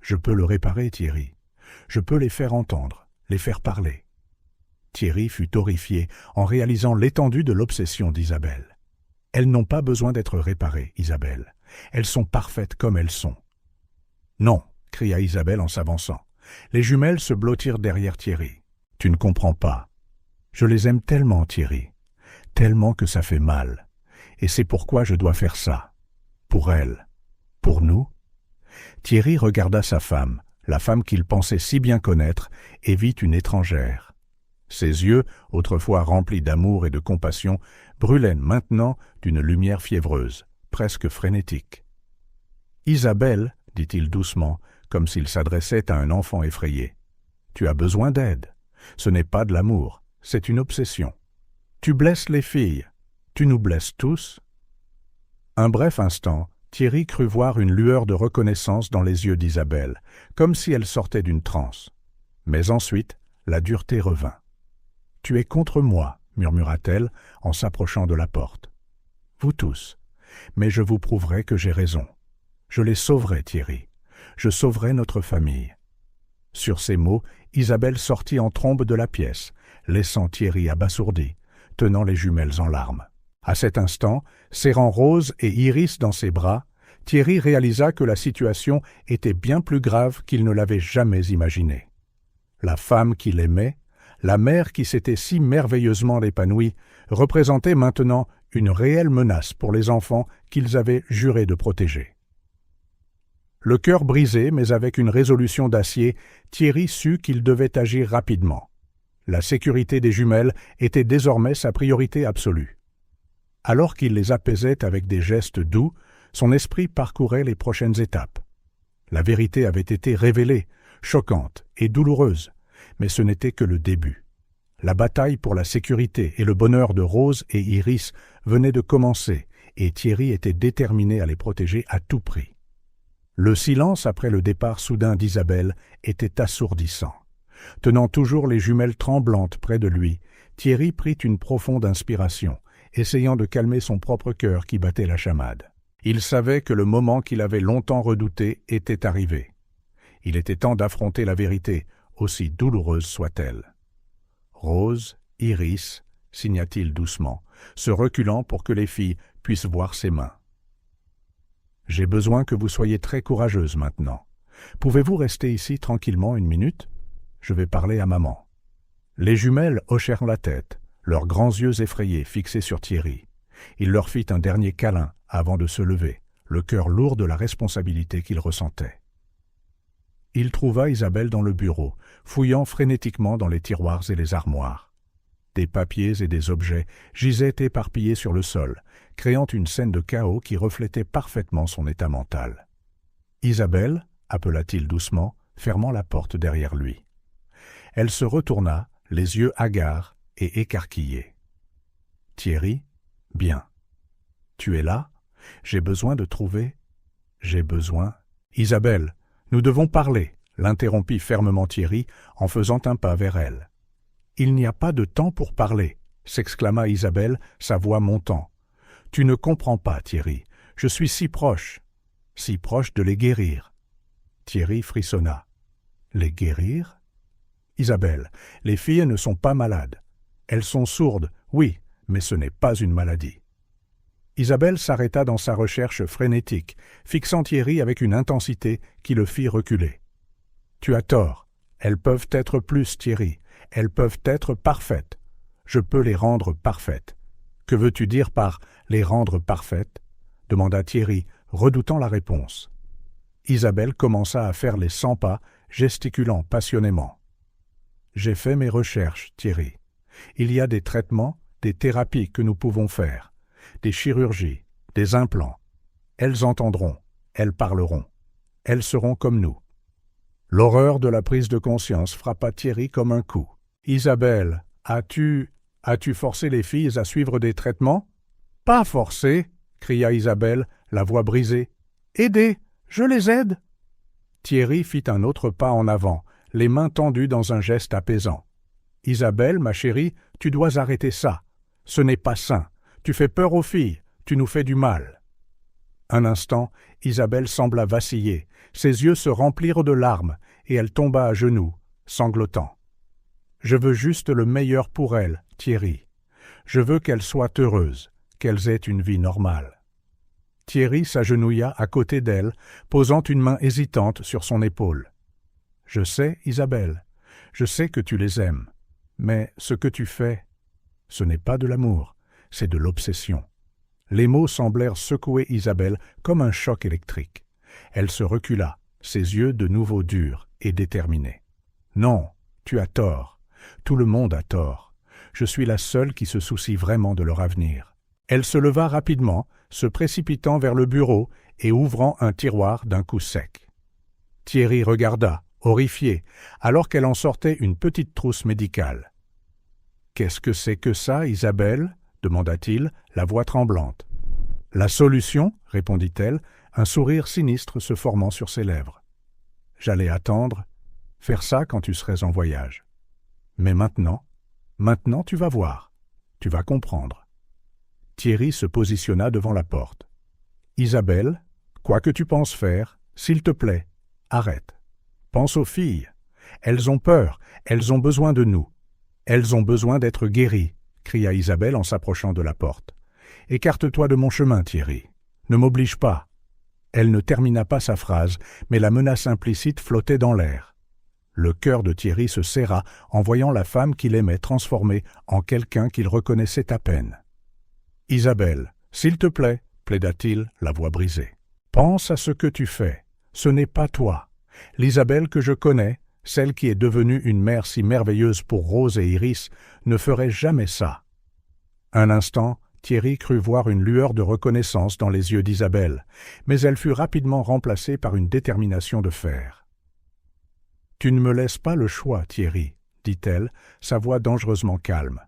Je peux le réparer, Thierry. Je peux les faire entendre, les faire parler. » Thierry fut horrifié en réalisant l'étendue de l'obsession d'Isabelle. « Elles n'ont pas besoin d'être réparées, Isabelle. Elles sont parfaites comme elles sont. »« Non !» cria Isabelle en s'avançant. Les jumelles se blottirent derrière Thierry. « Tu ne comprends pas. Je les aime tellement, Thierry. Tellement que ça fait mal. Et c'est pourquoi je dois faire ça. Pour elle. Pour nous. » Thierry regarda sa femme, la femme qu'il pensait si bien connaître, et vit une étrangère. Ses yeux, autrefois remplis d'amour et de compassion, brûlaient maintenant d'une lumière fiévreuse, presque frénétique. « Isabelle, dit-il doucement, comme s'il s'adressait à un enfant effrayé, tu as besoin d'aide. Ce n'est pas de l'amour, c'est une obsession. Tu blesses les filles, tu nous blesses tous. » Un bref instant, Thierry crut voir une lueur de reconnaissance dans les yeux d'Isabelle, comme si elle sortait d'une transe. Mais ensuite, la dureté revint. « Tu es contre moi, murmura-t-elle en s'approchant de la porte. Vous tous. Mais je vous prouverai que j'ai raison. Je les sauverai, Thierry. Je sauverai notre famille. » Sur ces mots, Isabelle sortit en trombe de la pièce, laissant Thierry abasourdi, tenant les jumelles en larmes. À cet instant, serrant Rose et Iris dans ses bras, Thierry réalisa que la situation était bien plus grave qu'il ne l'avait jamais imaginé. La femme qu'il aimait, la mère qui s'était si merveilleusement épanouie, représentait maintenant une réelle menace pour les enfants qu'ils avaient juré de protéger. Le cœur brisé, mais avec une résolution d'acier, Thierry sut qu'il devait agir rapidement. La sécurité des jumelles était désormais sa priorité absolue. Alors qu'il les apaisait avec des gestes doux, son esprit parcourait les prochaines étapes. La vérité avait été révélée, choquante et douloureuse, mais ce n'était que le début. La bataille pour la sécurité et le bonheur de Rose et Iris venait de commencer, et Thierry était déterminé à les protéger à tout prix. Le silence après le départ soudain d'Isabelle était assourdissant. Tenant toujours les jumelles tremblantes près de lui, Thierry prit une profonde inspiration, essayant de calmer son propre cœur qui battait la chamade. Il savait que le moment qu'il avait longtemps redouté était arrivé. Il était temps d'affronter la vérité, aussi douloureuse soit-elle. « Rose, Iris » signa-t-il doucement, se reculant pour que les filles puissent voir ses mains. « J'ai besoin que vous soyez très courageuse maintenant. Pouvez-vous rester ici tranquillement une minute? Je vais parler à maman. » Les jumelles hochèrent la tête, leurs grands yeux effrayés fixés sur Thierry. Il leur fit un dernier câlin avant de se lever, le cœur lourd de la responsabilité qu'il ressentait. Il trouva Isabelle dans le bureau, fouillant frénétiquement dans les tiroirs et les armoires. Des papiers et des objets gisaient éparpillés sur le sol, créant une scène de chaos qui reflétait parfaitement son état mental. « Isabelle » appela-t-il doucement, fermant la porte derrière lui. Elle se retourna, les yeux hagards et écarquillés. « Thierry, bien. Tu es là? J'ai besoin de trouver... J'ai besoin... »« Isabelle, nous devons parler » l'interrompit fermement Thierry en faisant un pas vers elle. « Il n'y a pas de temps pour parler » s'exclama Isabelle, sa voix montant. « Tu ne comprends pas, Thierry. Je suis si proche de les guérir. » Thierry frissonna. « Les guérir » Isabelle, les filles ne sont pas malades. Elles sont sourdes, oui, mais ce n'est pas une maladie. Isabelle s'arrêta dans sa recherche frénétique, fixant Thierry avec une intensité qui le fit reculer. « Tu as tort. Elles peuvent être plus, Thierry. Elles peuvent être parfaites. Je peux les rendre parfaites. »« Que veux-tu dire par « les rendre parfaites » demanda Thierry, redoutant la réponse. Isabelle commença à faire les 100 pas, gesticulant passionnément. « J'ai fait mes recherches, Thierry. Il y a des traitements, des thérapies que nous pouvons faire, des chirurgies, des implants. Elles entendront, elles parleront. Elles seront comme nous. » L'horreur de la prise de conscience frappa Thierry comme un coup. « Isabelle, as-tu forcé les filles à suivre des traitements ?»« Pas forcé !» cria Isabelle, la voix brisée. « Aidez, je les aide !» Thierry fit un autre pas en avant, les mains tendues dans un geste apaisant. « Isabelle, ma chérie, tu dois arrêter ça. Ce n'est pas sain. Tu fais peur aux filles. Tu nous fais du mal. » Un instant, Isabelle sembla vaciller. Ses yeux se remplirent de larmes et elle tomba à genoux, sanglotant. « Je veux juste le meilleur pour elle, Thierry. Je veux qu'elles soient heureuses, qu'elles aient une vie normale. » Thierry s'agenouilla à côté d'elle, posant une main hésitante sur son épaule. « Je sais, Isabelle, je sais que tu les aimes, mais ce que tu fais, ce n'est pas de l'amour, c'est de l'obsession. » Les mots semblèrent secouer Isabelle comme un choc électrique. Elle se recula, ses yeux de nouveau durs et déterminés. « Non, tu as tort. Tout le monde a tort. Je suis la seule qui se soucie vraiment de leur avenir. » Elle se leva rapidement, se précipitant vers le bureau et ouvrant un tiroir d'un coup sec. Thierry regarda, horrifié, alors qu'elle en sortait une petite trousse médicale. « Qu'est-ce que c'est que ça, Isabelle ?» demanda-t-il, la voix tremblante. « La solution, répondit-elle, un sourire sinistre se formant sur ses lèvres. J'allais attendre, faire ça quand tu serais en voyage. Mais maintenant tu vas voir. Tu vas comprendre. » Thierry se positionna devant la porte. « Isabelle, quoi que tu penses faire, s'il te plaît, arrête. Pense aux filles. Elles ont peur, elles ont besoin de nous. Elles ont besoin d'être guéries, » cria Isabelle en s'approchant de la porte. « Écarte-toi de mon chemin, Thierry. Ne m'oblige pas. » Elle ne termina pas sa phrase, mais la menace implicite flottait dans l'air. Le cœur de Thierry se serra en voyant la femme qu'il aimait transformée en quelqu'un qu'il reconnaissait à peine. « Isabelle, s'il te plaît, » plaida-t-il, la voix brisée. « Pense à ce que tu fais. Ce n'est pas toi. L'Isabelle que je connais, celle qui est devenue une mère si merveilleuse pour Rose et Iris, ne ferait jamais ça. » Un instant, Thierry crut voir une lueur de reconnaissance dans les yeux d'Isabelle, mais elle fut rapidement remplacée par une détermination de fer. « Tu ne me laisses pas le choix, Thierry, » dit-elle, sa voix dangereusement calme.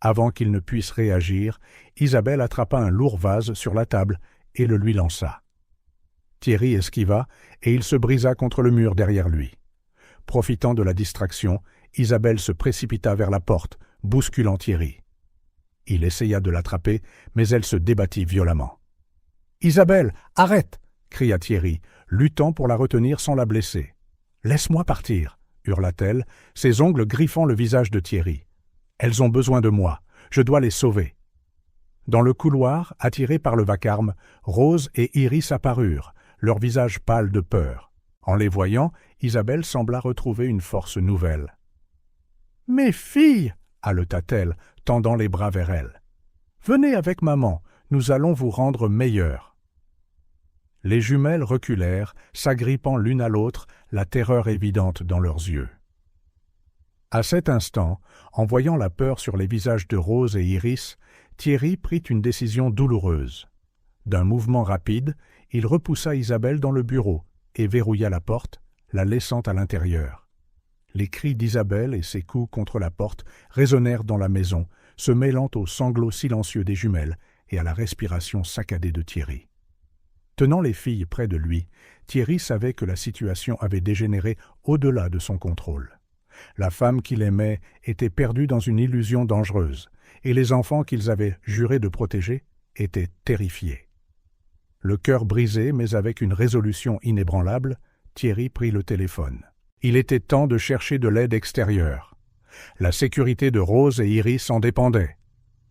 Avant qu'il ne puisse réagir, Isabelle attrapa un lourd vase sur la table et le lui lança. Thierry esquiva et il se brisa contre le mur derrière lui. Profitant de la distraction, Isabelle se précipita vers la porte, bousculant Thierry. Il essaya de l'attraper, mais elle se débattit violemment. « Isabelle, arrête !» cria Thierry, luttant pour la retenir sans la blesser. « Laisse-moi partir !» hurla-t-elle, ses ongles griffant le visage de Thierry. « Elles ont besoin de moi, je dois les sauver. » Dans le couloir, attirés par le vacarme, Rose et Iris apparurent, leurs visages pâles de peur. En les voyant, Isabelle sembla retrouver une force nouvelle. « Mes filles !» haleta-t-elle, tendant les bras vers elle. « Venez avec maman, nous allons vous rendre meilleures. » Les jumelles reculèrent, s'agrippant l'une à l'autre, la terreur évidente dans leurs yeux. À cet instant, en voyant la peur sur les visages de Rose et Iris, Thierry prit une décision douloureuse. D'un mouvement rapide, il repoussa Isabelle dans le bureau et verrouilla la porte, la laissant à l'intérieur. Les cris d'Isabelle et ses coups contre la porte résonnèrent dans la maison, se mêlant aux sanglots silencieux des jumelles et à la respiration saccadée de Thierry. Tenant les filles près de lui, Thierry savait que la situation avait dégénéré au-delà de son contrôle. La femme qu'il aimait était perdue dans une illusion dangereuse, et les enfants qu'ils avaient juré de protéger étaient terrifiés. Le cœur brisé, mais avec une résolution inébranlable, Thierry prit le téléphone. Il était temps de chercher de l'aide extérieure. La sécurité de Rose et Iris en dépendait.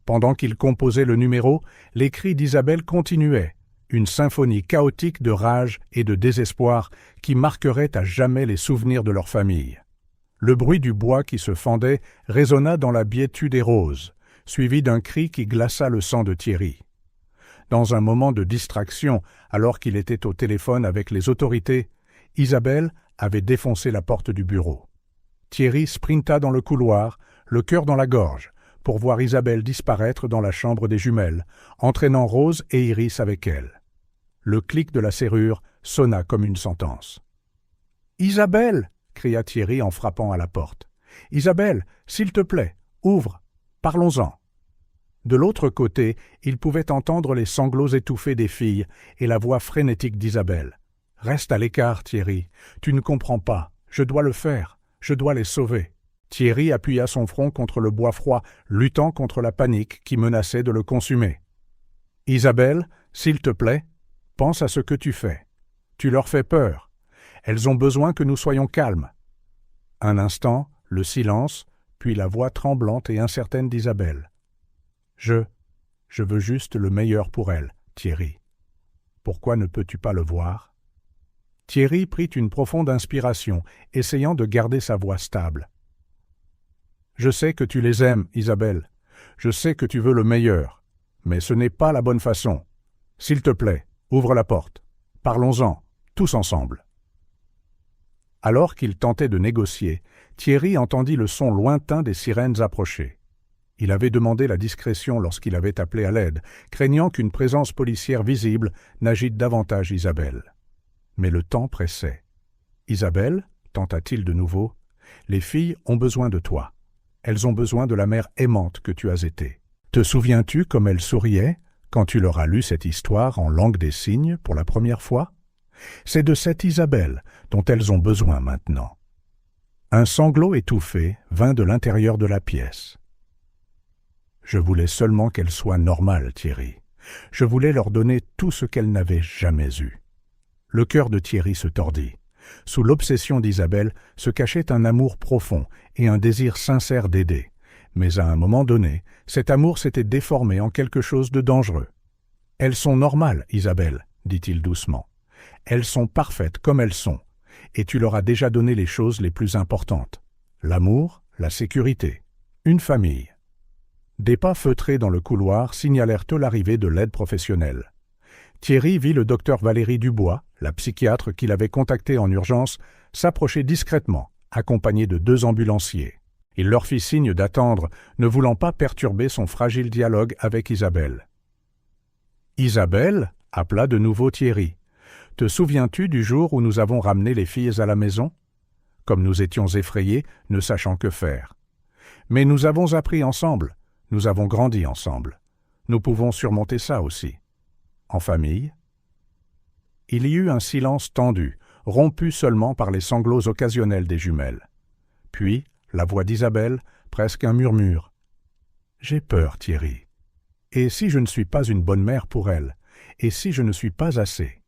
Pendant qu'il composait le numéro, les cris d'Isabelle continuaient, une symphonie chaotique de rage et de désespoir qui marquerait à jamais les souvenirs de leur famille. Le bruit du bois qui se fendait résonna dans la biétude des Roses, suivi d'un cri qui glaça le sang de Thierry. Dans un moment de distraction, alors qu'il était au téléphone avec les autorités, Isabelle avait défoncé la porte du bureau. Thierry sprinta dans le couloir, le cœur dans la gorge, pour voir Isabelle disparaître dans la chambre des jumelles, entraînant Rose et Iris avec elle. Le clic de la serrure sonna comme une sentence. « Isabelle !» cria Thierry en frappant à la porte. « Isabelle, s'il te plaît, ouvre, parlons-en. » De l'autre côté, il pouvait entendre les sanglots étouffés des filles et la voix frénétique d'Isabelle. « Reste à l'écart, Thierry. Tu ne comprends pas. Je dois le faire. Je dois les sauver. » Thierry appuya son front contre le bois froid, luttant contre la panique qui menaçait de le consumer. « Isabelle, s'il te plaît, pense à ce que tu fais. Tu leur fais peur. Elles ont besoin que nous soyons calmes. » Un instant, le silence, puis la voix tremblante et incertaine d'Isabelle. « Je veux juste le meilleur pour elle, Thierry. Pourquoi ne peux-tu pas le voir ?» Thierry prit une profonde inspiration, essayant de garder sa voix stable. « Je sais que tu les aimes, Isabelle. Je sais que tu veux le meilleur. Mais ce n'est pas la bonne façon. S'il te plaît, ouvre la porte. Parlons-en, tous ensemble. » Alors qu'il tentait de négocier, Thierry entendit le son lointain des sirènes approcher. Il avait demandé la discrétion lorsqu'il avait appelé à l'aide, craignant qu'une présence policière visible n'agite davantage Isabelle. Mais le temps pressait. « Isabelle, tenta-t-il de nouveau, les filles ont besoin de toi. Elles ont besoin de la mère aimante que tu as été. Te souviens-tu comme elles souriaient quand tu leur as lu cette histoire en langue des signes pour la première fois? C'est de cette Isabelle dont elles ont besoin maintenant. » Un sanglot étouffé vint de l'intérieur de la pièce. Je voulais seulement qu'elles soient normales, Thierry. Je voulais leur donner tout ce qu'elles n'avaient jamais eu. » Le cœur de Thierry se tordit. Sous l'obsession d'Isabelle se cachait un amour profond et un désir sincère d'aider. Mais à un moment donné, cet amour s'était déformé en quelque chose de dangereux. « Elles sont normales, Isabelle, » dit-il doucement. « Elles sont parfaites comme elles sont, et tu leur as déjà donné les choses les plus importantes. L'amour, la sécurité, une famille. » Des pas feutrés dans le couloir signalèrent l'arrivée de l'aide professionnelle. Thierry vit le docteur Valérie Dubois, la psychiatre qu'il avait contactée en urgence, s'approcher discrètement, accompagné de 2 ambulanciers. Il leur fit signe d'attendre, ne voulant pas perturber son fragile dialogue avec Isabelle. « Isabelle » appela de nouveau Thierry. « Te souviens-tu du jour où nous avons ramené les filles à la maison ?» Comme nous étions effrayés, ne sachant que faire. Mais nous avons appris ensemble, nous avons grandi ensemble. Nous pouvons surmonter ça aussi. En famille. Il y eut un silence tendu, rompu seulement par les sanglots occasionnels des jumelles. Puis, la voix d'Isabelle, presque un murmure. « J'ai peur, Thierry. Et si je ne suis pas une bonne mère pour elle? Et si je ne suis pas assez ?»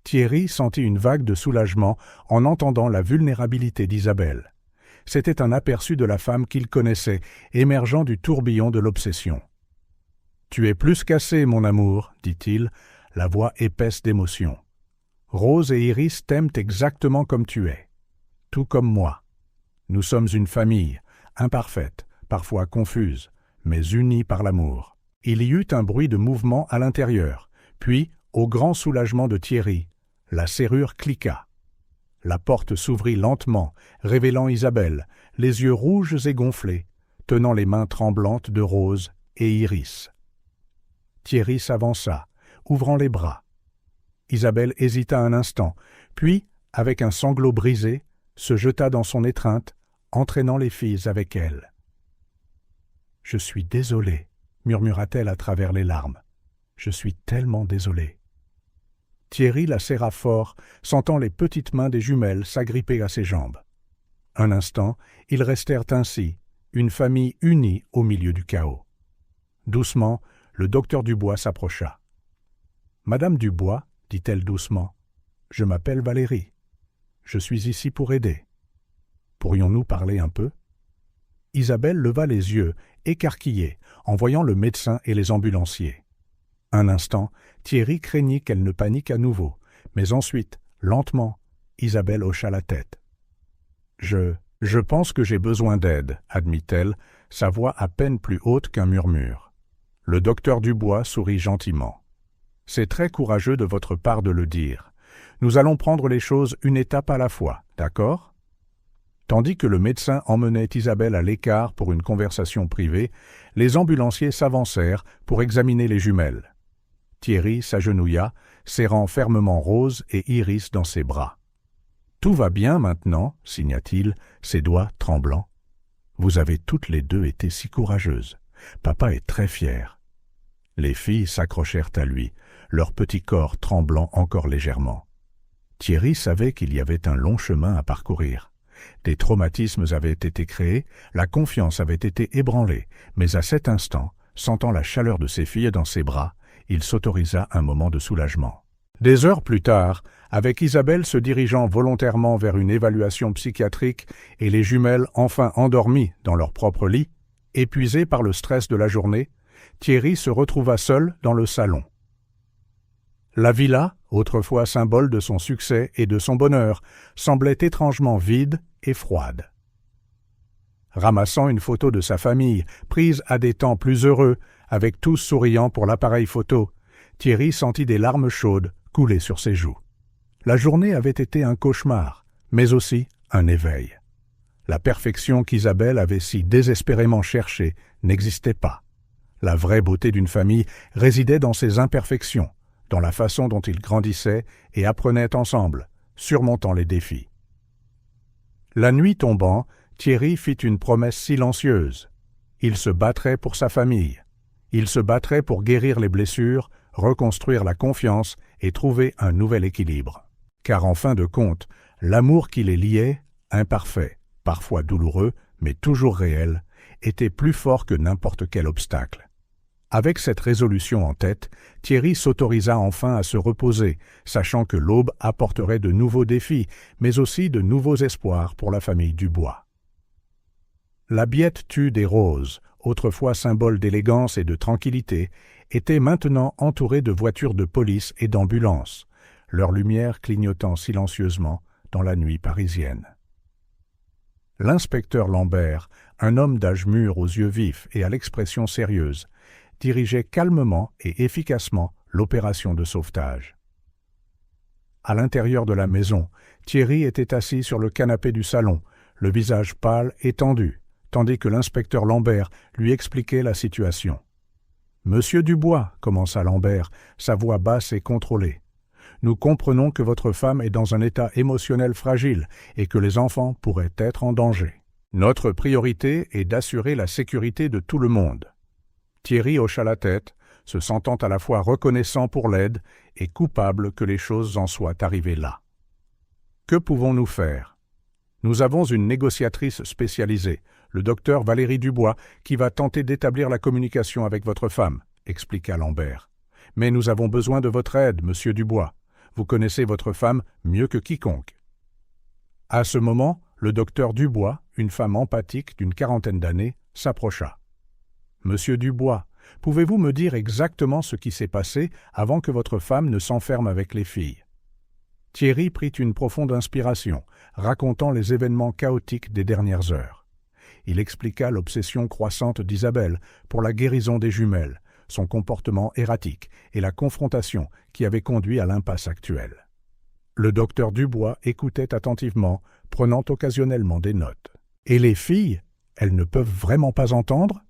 Thierry sentit une vague de soulagement en entendant la vulnérabilité d'Isabelle. C'était un aperçu de la femme qu'il connaissait, émergeant du tourbillon de l'obsession. « Tu es plus qu'assez, mon amour, » dit-il, la voix épaisse d'émotion. « Rose et Iris t'aiment exactement comme tu es, tout comme moi. Nous sommes une famille, imparfaite, parfois confuse, mais unie par l'amour. » Il y eut un bruit de mouvement à l'intérieur, puis, au grand soulagement de Thierry, la serrure cliqua. La porte s'ouvrit lentement, révélant Isabelle, les yeux rouges et gonflés, tenant les mains tremblantes de Rose et Iris. Thierry s'avança, ouvrant les bras. Isabelle hésita un instant, puis, avec un sanglot brisé, se jeta dans son étreinte, entraînant les filles avec elle. « Je suis désolée, » murmura-t-elle à travers les larmes. « Je suis tellement désolée. » Thierry la serra fort, sentant les petites mains des jumelles s'agripper à ses jambes. Un instant, ils restèrent ainsi, une famille unie au milieu du chaos. Doucement, le docteur Dubois s'approcha. « Madame Dubois, » dit-elle doucement, « je m'appelle Valérie. Je suis ici pour aider. Pourrions-nous parler un peu ?» Isabelle leva les yeux, écarquillée, en voyant le médecin et les ambulanciers. Un instant, Thierry craignit qu'elle ne panique à nouveau, mais ensuite, lentement, Isabelle hocha la tête. « Je pense que j'ai besoin d'aide, » admit-elle, sa voix à peine plus haute qu'un murmure. Le docteur Dubois sourit gentiment. « C'est très courageux de votre part de le dire. Nous allons prendre les choses une étape à la fois, d'accord ?» Tandis que le médecin emmenait Isabelle à l'écart pour une conversation privée, les ambulanciers s'avancèrent pour examiner les jumelles. Thierry s'agenouilla, serrant fermement Rose et Iris dans ses bras. « Tout va bien maintenant, » signa-t-il, ses doigts tremblants. « Vous avez toutes les deux été si courageuses. Papa est très fier. » Les filles s'accrochèrent à lui, leur petit corps tremblant encore légèrement. Thierry savait qu'il y avait un long chemin à parcourir. Des traumatismes avaient été créés, la confiance avait été ébranlée, mais à cet instant, sentant la chaleur de ses filles dans ses bras, il s'autorisa un moment de soulagement. Des heures plus tard, avec Isabelle se dirigeant volontairement vers une évaluation psychiatrique et les jumelles enfin endormies dans leur propre lit, épuisées par le stress de la journée, Thierry se retrouva seul dans le salon. La villa, autrefois symbole de son succès et de son bonheur, semblait étrangement vide et froide. Ramassant une photo de sa famille, prise à des temps plus heureux, avec tous souriant pour l'appareil photo, Thierry sentit des larmes chaudes couler sur ses joues. La journée avait été un cauchemar, mais aussi un éveil. La perfection qu'Isabelle avait si désespérément cherchée n'existait pas. La vraie beauté d'une famille résidait dans ses imperfections, dans la façon dont ils grandissaient et apprenaient ensemble, surmontant les défis. La nuit tombant, Thierry fit une promesse silencieuse. Il se battrait pour sa famille. Il se battrait pour guérir les blessures, reconstruire la confiance et trouver un nouvel équilibre. Car en fin de compte, l'amour qui les liait, imparfait, parfois douloureux, mais toujours réel, était plus fort que n'importe quel obstacle. Avec cette résolution en tête, Thierry s'autorisa enfin à se reposer, sachant que l'aube apporterait de nouveaux défis, mais aussi de nouveaux espoirs pour la famille Dubois. La Biette tue des roses, autrefois symbole d'élégance et de tranquillité, était maintenant entourée de voitures de police et d'ambulances, leurs lumières clignotant silencieusement dans la nuit parisienne. L'inspecteur Lambert, un homme d'âge mûr aux yeux vifs et à l'expression sérieuse, dirigeait calmement et efficacement l'opération de sauvetage. À l'intérieur de la maison, Thierry était assis sur le canapé du salon, le visage pâle et tendu, tandis que l'inspecteur Lambert lui expliquait la situation. « Monsieur Dubois, commença Lambert, sa voix basse et contrôlée, nous comprenons que votre femme est dans un état émotionnel fragile et que les enfants pourraient être en danger. Notre priorité est d'assurer la sécurité de tout le monde. » Thierry hocha la tête, se sentant à la fois reconnaissant pour l'aide et coupable que les choses en soient arrivées là. « Que pouvons-nous faire ? Nous avons une négociatrice spécialisée, le docteur Valérie Dubois, qui va tenter d'établir la communication avec votre femme, expliqua Lambert. Mais nous avons besoin de votre aide, monsieur Dubois. Vous connaissez votre femme mieux que quiconque. À ce moment, le docteur Dubois, une femme empathique d'une quarantaine d'années, s'approcha. « Monsieur Dubois, pouvez-vous me dire exactement ce qui s'est passé avant que votre femme ne s'enferme avec les filles ?» Thierry prit une profonde inspiration, racontant les événements chaotiques des dernières heures. Il expliqua l'obsession croissante d'Isabelle pour la guérison des jumelles, son comportement erratique et la confrontation qui avait conduit à l'impasse actuelle. Le docteur Dubois écoutait attentivement, prenant occasionnellement des notes. « Et les filles, elles ne peuvent vraiment pas entendre ?»«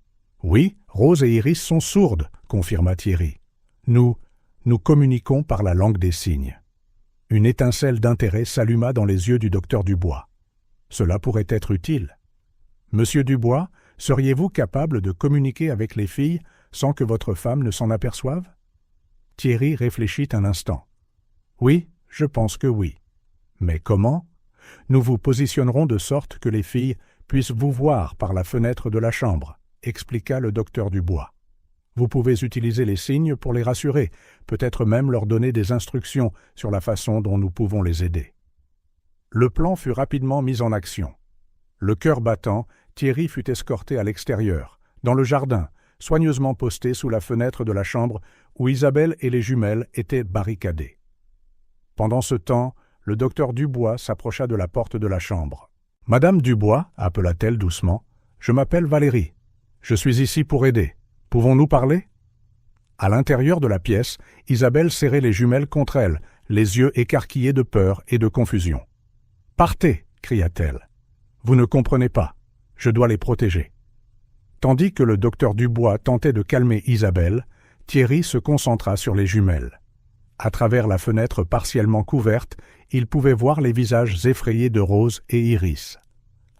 Oui, Rose et Iris sont sourdes, » confirma Thierry. « Nous communiquons par la langue des signes. » Une étincelle d'intérêt s'alluma dans les yeux du docteur Dubois. Cela pourrait être utile. « Monsieur Dubois, seriez-vous capable de communiquer avec les filles sans que votre femme ne s'en aperçoive ?» Thierry réfléchit un instant. « Oui, je pense que oui. Mais comment ? Nous vous positionnerons de sorte que les filles puissent vous voir par la fenêtre de la chambre, » expliqua le docteur Dubois. « Vous pouvez utiliser les signes pour les rassurer, peut-être même leur donner des instructions sur la façon dont nous pouvons les aider. » Le plan fut rapidement mis en action. Le cœur battant, Thierry fut escorté à l'extérieur, dans le jardin, soigneusement posté sous la fenêtre de la chambre où Isabelle et les jumelles étaient barricadées. Pendant ce temps, le docteur Dubois s'approcha de la porte de la chambre. « Madame Dubois, appela-t-elle doucement, je m'appelle Valérie. Je suis ici pour aider. Pouvons-nous parler ?» À l'intérieur de la pièce, Isabelle serrait les jumelles contre elle, les yeux écarquillés de peur et de confusion. « Partez !» cria-t-elle. « Vous ne comprenez pas. Je dois les protéger. » Tandis que le docteur Dubois tentait de calmer Isabelle, Thierry se concentra sur les jumelles. À travers la fenêtre partiellement couverte, il pouvait voir les visages effrayés de Rose et Iris.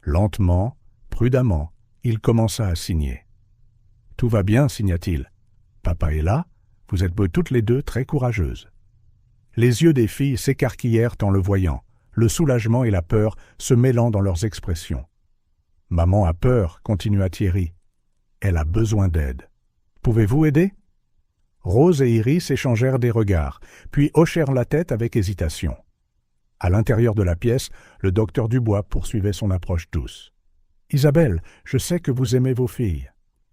Lentement, prudemment, il commença à signer. « Tout va bien, signa-t-il. Papa est là, vous êtes toutes les deux très courageuses. » Les yeux des filles s'écarquillèrent en le voyant, le soulagement et la peur se mêlant dans leurs expressions. « Maman a peur, continua Thierry. Elle a besoin d'aide. Pouvez-vous aider ?» Rose et Iris échangèrent des regards, puis hochèrent la tête avec hésitation. À l'intérieur de la pièce, le docteur Dubois poursuivait son approche douce. « Isabelle, je sais que vous aimez vos filles.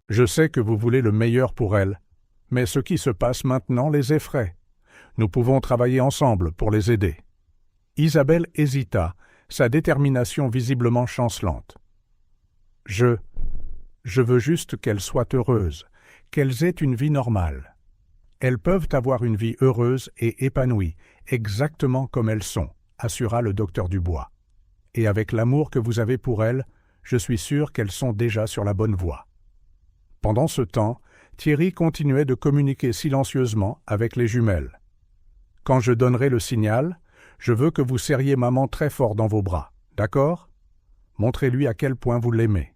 Je sais que vous voulez le meilleur pour elles. Mais ce qui se passe maintenant les effraie. Nous pouvons travailler ensemble pour les aider. » Isabelle hésita, sa détermination visiblement chancelante. « Je veux juste qu'elles soient heureuses, qu'elles aient une vie normale. Elles peuvent avoir une vie heureuse et épanouie, exactement comme elles sont, » assura le docteur Dubois. « Et avec l'amour que vous avez pour elles, je suis sûr qu'elles sont déjà sur la bonne voie. » Pendant ce temps, Thierry continuait de communiquer silencieusement avec les jumelles. « Quand je donnerai le signal, je veux que vous serriez maman très fort dans vos bras, d'accord ? Montrez-lui à quel point vous l'aimez. »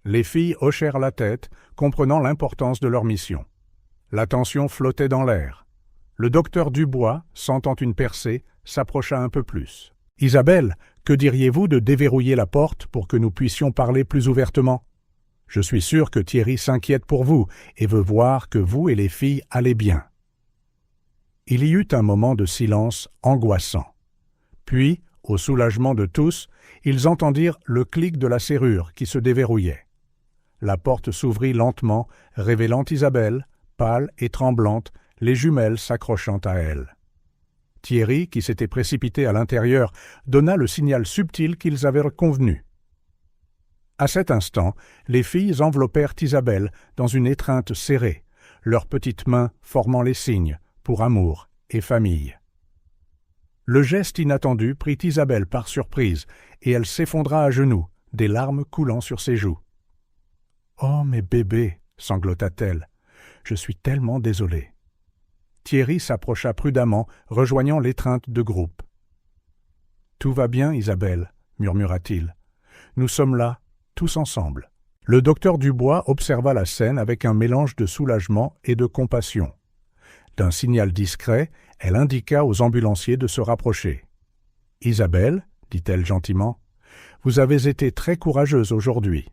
Les filles hochèrent la tête, comprenant l'importance de leur mission. La tension flottait dans l'air. Le docteur Dubois, sentant une percée, s'approcha un peu plus. « Isabelle, que diriez-vous de déverrouiller la porte pour que nous puissions parler plus ouvertement ?» Je suis sûr que Thierry s'inquiète pour vous et veut voir que vous et les filles allez bien. » Il y eut un moment de silence angoissant. Puis, au soulagement de tous, ils entendirent le clic de la serrure qui se déverrouillait. La porte s'ouvrit lentement, révélant Isabelle, pâle et tremblante, les jumelles s'accrochant à elle. Thierry, qui s'était précipité à l'intérieur, donna le signal subtil qu'ils avaient convenu. À cet instant, les filles enveloppèrent Isabelle dans une étreinte serrée, leurs petites mains formant les signes pour amour et famille. Le geste inattendu prit Isabelle par surprise, et elle s'effondra à genoux, des larmes coulant sur ses joues. « Oh, mes bébés !» sanglota-t-elle. « Je suis tellement désolée. » Thierry s'approcha prudemment, rejoignant l'étreinte de groupe. « Tout va bien, Isabelle, » murmura-t-il. « Nous sommes là, tous ensemble. » Le docteur Dubois observa la scène avec un mélange de soulagement et de compassion. D'un signal discret, elle indiqua aux ambulanciers de se rapprocher. « Isabelle, » dit-elle gentiment, « vous avez été très courageuse aujourd'hui,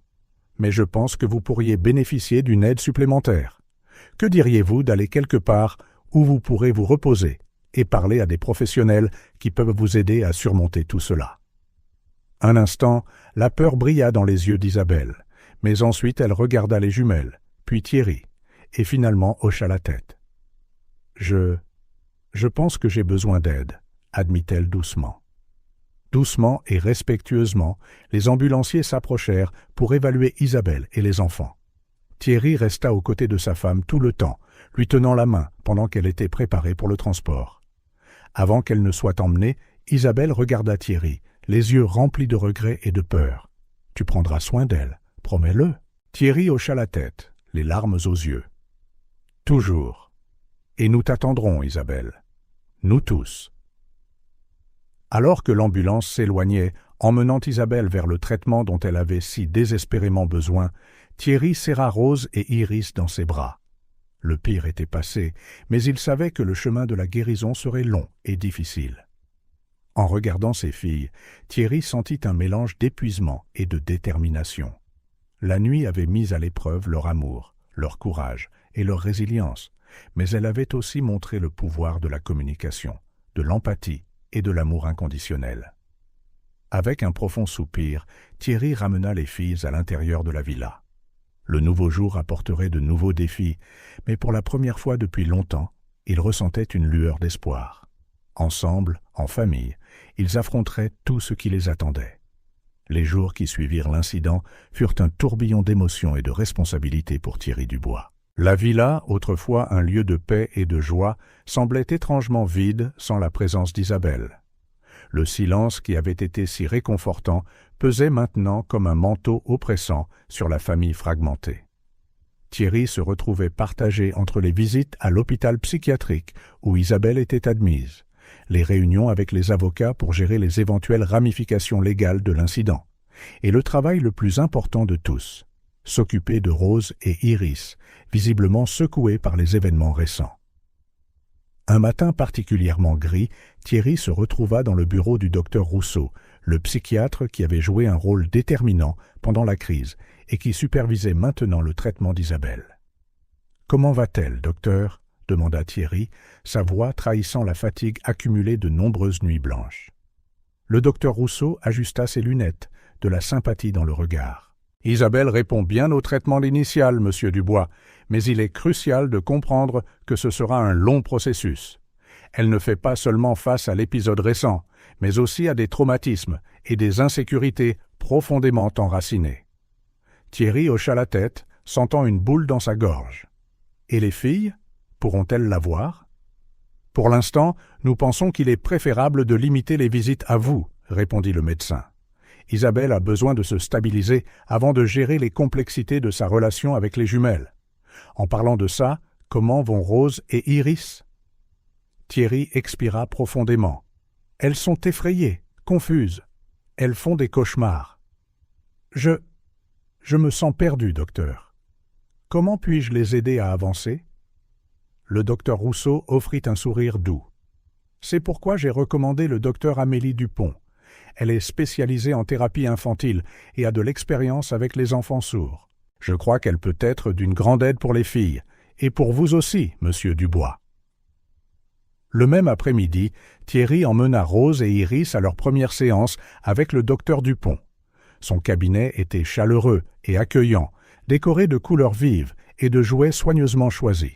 mais je pense que vous pourriez bénéficier d'une aide supplémentaire. Que diriez-vous d'aller quelque part où vous pourrez vous reposer et parler à des professionnels qui peuvent vous aider à surmonter tout cela ?» Un instant, la peur brilla dans les yeux d'Isabelle, mais ensuite elle regarda les jumelles, puis Thierry, et finalement hocha la tête. Je pense que j'ai besoin d'aide, admit-elle doucement. Doucement et respectueusement, les ambulanciers s'approchèrent pour évaluer Isabelle et les enfants. Thierry resta aux côtés de sa femme tout le temps, lui tenant la main pendant qu'elle était préparée pour le transport. Avant qu'elle ne soit emmenée, Isabelle regarda Thierry, les yeux remplis de regret et de peur. « Tu prendras soin d'elle, promets-le. » Thierry hocha la tête, les larmes aux yeux. « Toujours. Et nous t'attendrons, Isabelle. Nous tous. » Alors que l'ambulance s'éloignait, emmenant Isabelle vers le traitement dont elle avait si désespérément besoin, Thierry serra Rose et Iris dans ses bras. Le pire était passé, mais il savait que le chemin de la guérison serait long et difficile. En regardant ses filles, Thierry sentit un mélange d'épuisement et de détermination. La nuit avait mis à l'épreuve leur amour, leur courage et leur résilience, mais elle avait aussi montré le pouvoir de la communication, de l'empathie et de l'amour inconditionnel. Avec un profond soupir, Thierry ramena les filles à l'intérieur de la villa. Le nouveau jour apporterait de nouveaux défis, mais pour la première fois depuis longtemps, ils ressentaient une lueur d'espoir. Ensemble, en famille, ils affronteraient tout ce qui les attendait. Les jours qui suivirent l'incident furent un tourbillon d'émotions et de responsabilités pour Thierry Dubois. La villa, autrefois un lieu de paix et de joie, semblait étrangement vide sans la présence d'Isabelle. Le silence qui avait été si réconfortant pesait maintenant comme un manteau oppressant sur la famille fragmentée. Thierry se retrouvait partagé entre les visites à l'hôpital psychiatrique où Isabelle était admise, les réunions avec les avocats pour gérer les éventuelles ramifications légales de l'incident, et le travail le plus important de tous, s'occuper de Rose et Iris, visiblement secoués par les événements récents. Un matin particulièrement gris, Thierry se retrouva dans le bureau du docteur Rousseau, le psychiatre qui avait joué un rôle déterminant pendant la crise et qui supervisait maintenant le traitement d'Isabelle. « Comment va-t-elle, docteur ?» demanda Thierry, sa voix trahissant la fatigue accumulée de nombreuses nuits blanches. Le docteur Rousseau ajusta ses lunettes, de la sympathie dans le regard. « Isabelle répond bien au traitement initial, monsieur Dubois, mais il est crucial de comprendre que ce sera un long processus. Elle ne fait pas seulement face à l'épisode récent, mais aussi à des traumatismes et des insécurités profondément enracinées. » Thierry hocha la tête, sentant une boule dans sa gorge. « Et les filles ? Pourront-elles la voir ? » « Pour l'instant, nous pensons qu'il est préférable de limiter les visites à vous, » répondit le médecin. « Isabelle a besoin de se stabiliser avant de gérer les complexités de sa relation avec les jumelles. En parlant de ça, comment vont Rose et Iris ?» Thierry expira profondément. « Elles sont effrayées, confuses. Elles font des cauchemars. Je me sens perdu, docteur. Comment puis-je les aider à avancer ?» Le docteur Rousseau offrit un sourire doux. « C'est pourquoi j'ai recommandé le docteur Amélie Dupont. Elle est spécialisée en thérapie infantile et a de l'expérience avec les enfants sourds. Je crois qu'elle peut être d'une grande aide pour les filles, et pour vous aussi, monsieur Dubois. » Le même après-midi, Thierry emmena Rose et Iris à leur première séance avec le docteur Dupont. Son cabinet était chaleureux et accueillant, décoré de couleurs vives et de jouets soigneusement choisis.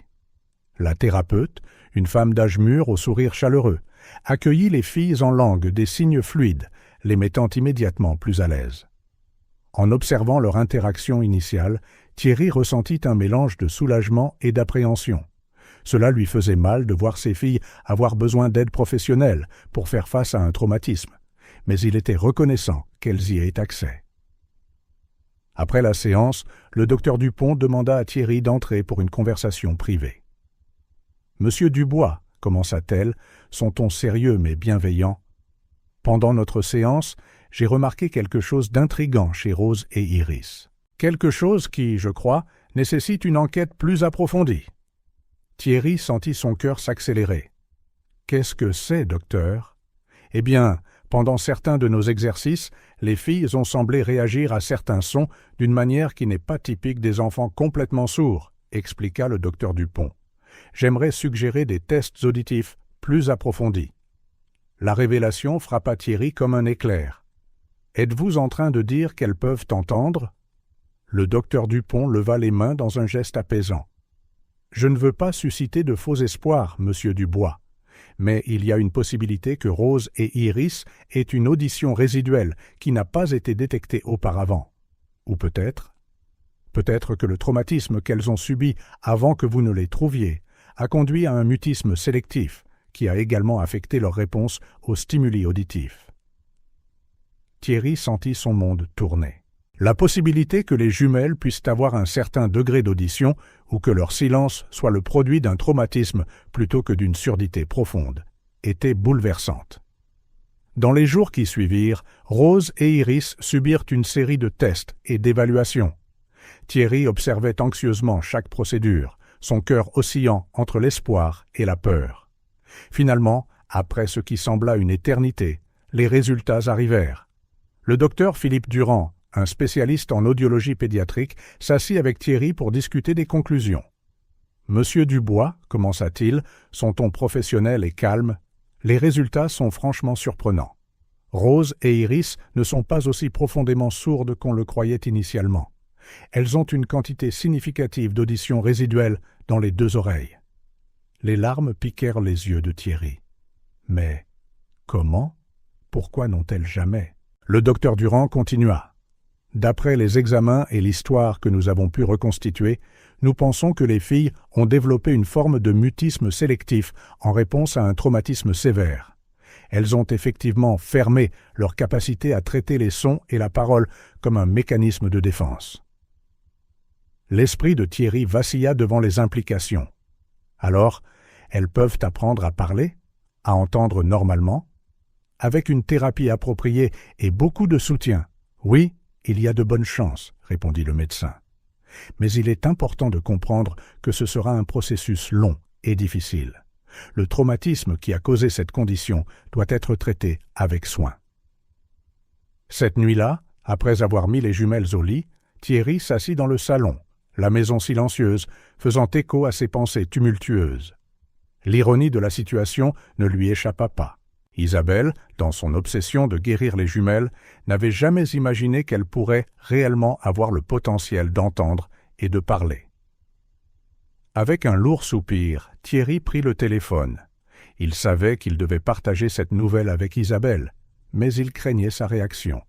La thérapeute, une femme d'âge mûr au sourire chaleureux, accueillit les filles en langue des signes fluides, les mettant immédiatement plus à l'aise. En observant leur interaction initiale, Thierry ressentit un mélange de soulagement et d'appréhension. Cela lui faisait mal de voir ses filles avoir besoin d'aide professionnelle pour faire face à un traumatisme, mais il était reconnaissant qu'elles y aient accès. Après la séance, le docteur Dupont demanda à Thierry d'entrer pour une conversation privée. « Monsieur Dubois, » commença-t-elle, son ton sérieux mais bienveillant, « pendant notre séance, j'ai remarqué quelque chose d'intrigant chez Rose et Iris. Quelque chose qui, je crois, nécessite une enquête plus approfondie. » Thierry sentit son cœur s'accélérer. « Qu'est-ce que c'est, docteur ? » « Eh bien, pendant certains de nos exercices, les filles ont semblé réagir à certains sons d'une manière qui n'est pas typique des enfants complètement sourds, expliqua le docteur Dupont. J'aimerais suggérer des tests auditifs plus approfondis. La révélation frappa Thierry comme un éclair. Êtes-vous en train de dire qu'elles peuvent entendre ? Le docteur Dupont leva les mains dans un geste apaisant. Je ne veux pas susciter de faux espoirs, monsieur Dubois. Mais il y a une possibilité que Rose et Iris aient une audition résiduelle qui n'a pas été détectée auparavant. Ou peut-être que le traumatisme qu'elles ont subi avant que vous ne les trouviez a conduit à un mutisme sélectif qui a également affecté leur réponse aux stimuli auditifs. Thierry sentit son monde tourner. La possibilité que les jumelles puissent avoir un certain degré d'audition ou que leur silence soit le produit d'un traumatisme plutôt que d'une surdité profonde était bouleversante. Dans les jours qui suivirent, Rose et Iris subirent une série de tests et d'évaluations. Thierry observait anxieusement chaque procédure, son cœur oscillant entre l'espoir et la peur. Finalement, après ce qui sembla une éternité, les résultats arrivèrent. Le docteur Philippe Durand, un spécialiste en audiologie pédiatrique, s'assit avec Thierry pour discuter des conclusions. « Monsieur Dubois, » commença-t-il, son ton professionnel et calme, « les résultats sont franchement surprenants. Rose et Iris ne sont pas aussi profondément sourdes qu'on le croyait initialement. Elles ont une quantité significative d'audition résiduelle dans les deux oreilles. » Les larmes piquèrent les yeux de Thierry. « Mais comment ? Pourquoi n'ont-elles jamais ?» Le docteur Durand continua. D'après les examens et l'histoire que nous avons pu reconstituer, nous pensons que les filles ont développé une forme de mutisme sélectif en réponse à un traumatisme sévère. Elles ont effectivement fermé leur capacité à traiter les sons et la parole comme un mécanisme de défense. L'esprit de Thierry vacilla devant les implications. Alors, elles peuvent apprendre à parler, à entendre normalement, avec une thérapie appropriée et beaucoup de soutien. Oui, il y a de bonnes chances, répondit le médecin. Mais il est important de comprendre que ce sera un processus long et difficile. Le traumatisme qui a causé cette condition doit être traité avec soin. Cette nuit-là, après avoir mis les jumelles au lit, Thierry s'assit dans le salon, la maison silencieuse, faisant écho à ses pensées tumultueuses. L'ironie de la situation ne lui échappa pas. Isabelle, dans son obsession de guérir les jumelles, n'avait jamais imaginé qu'elle pourrait réellement avoir le potentiel d'entendre et de parler. Avec un lourd soupir, Thierry prit le téléphone. Il savait qu'il devait partager cette nouvelle avec Isabelle, mais il craignait sa réaction.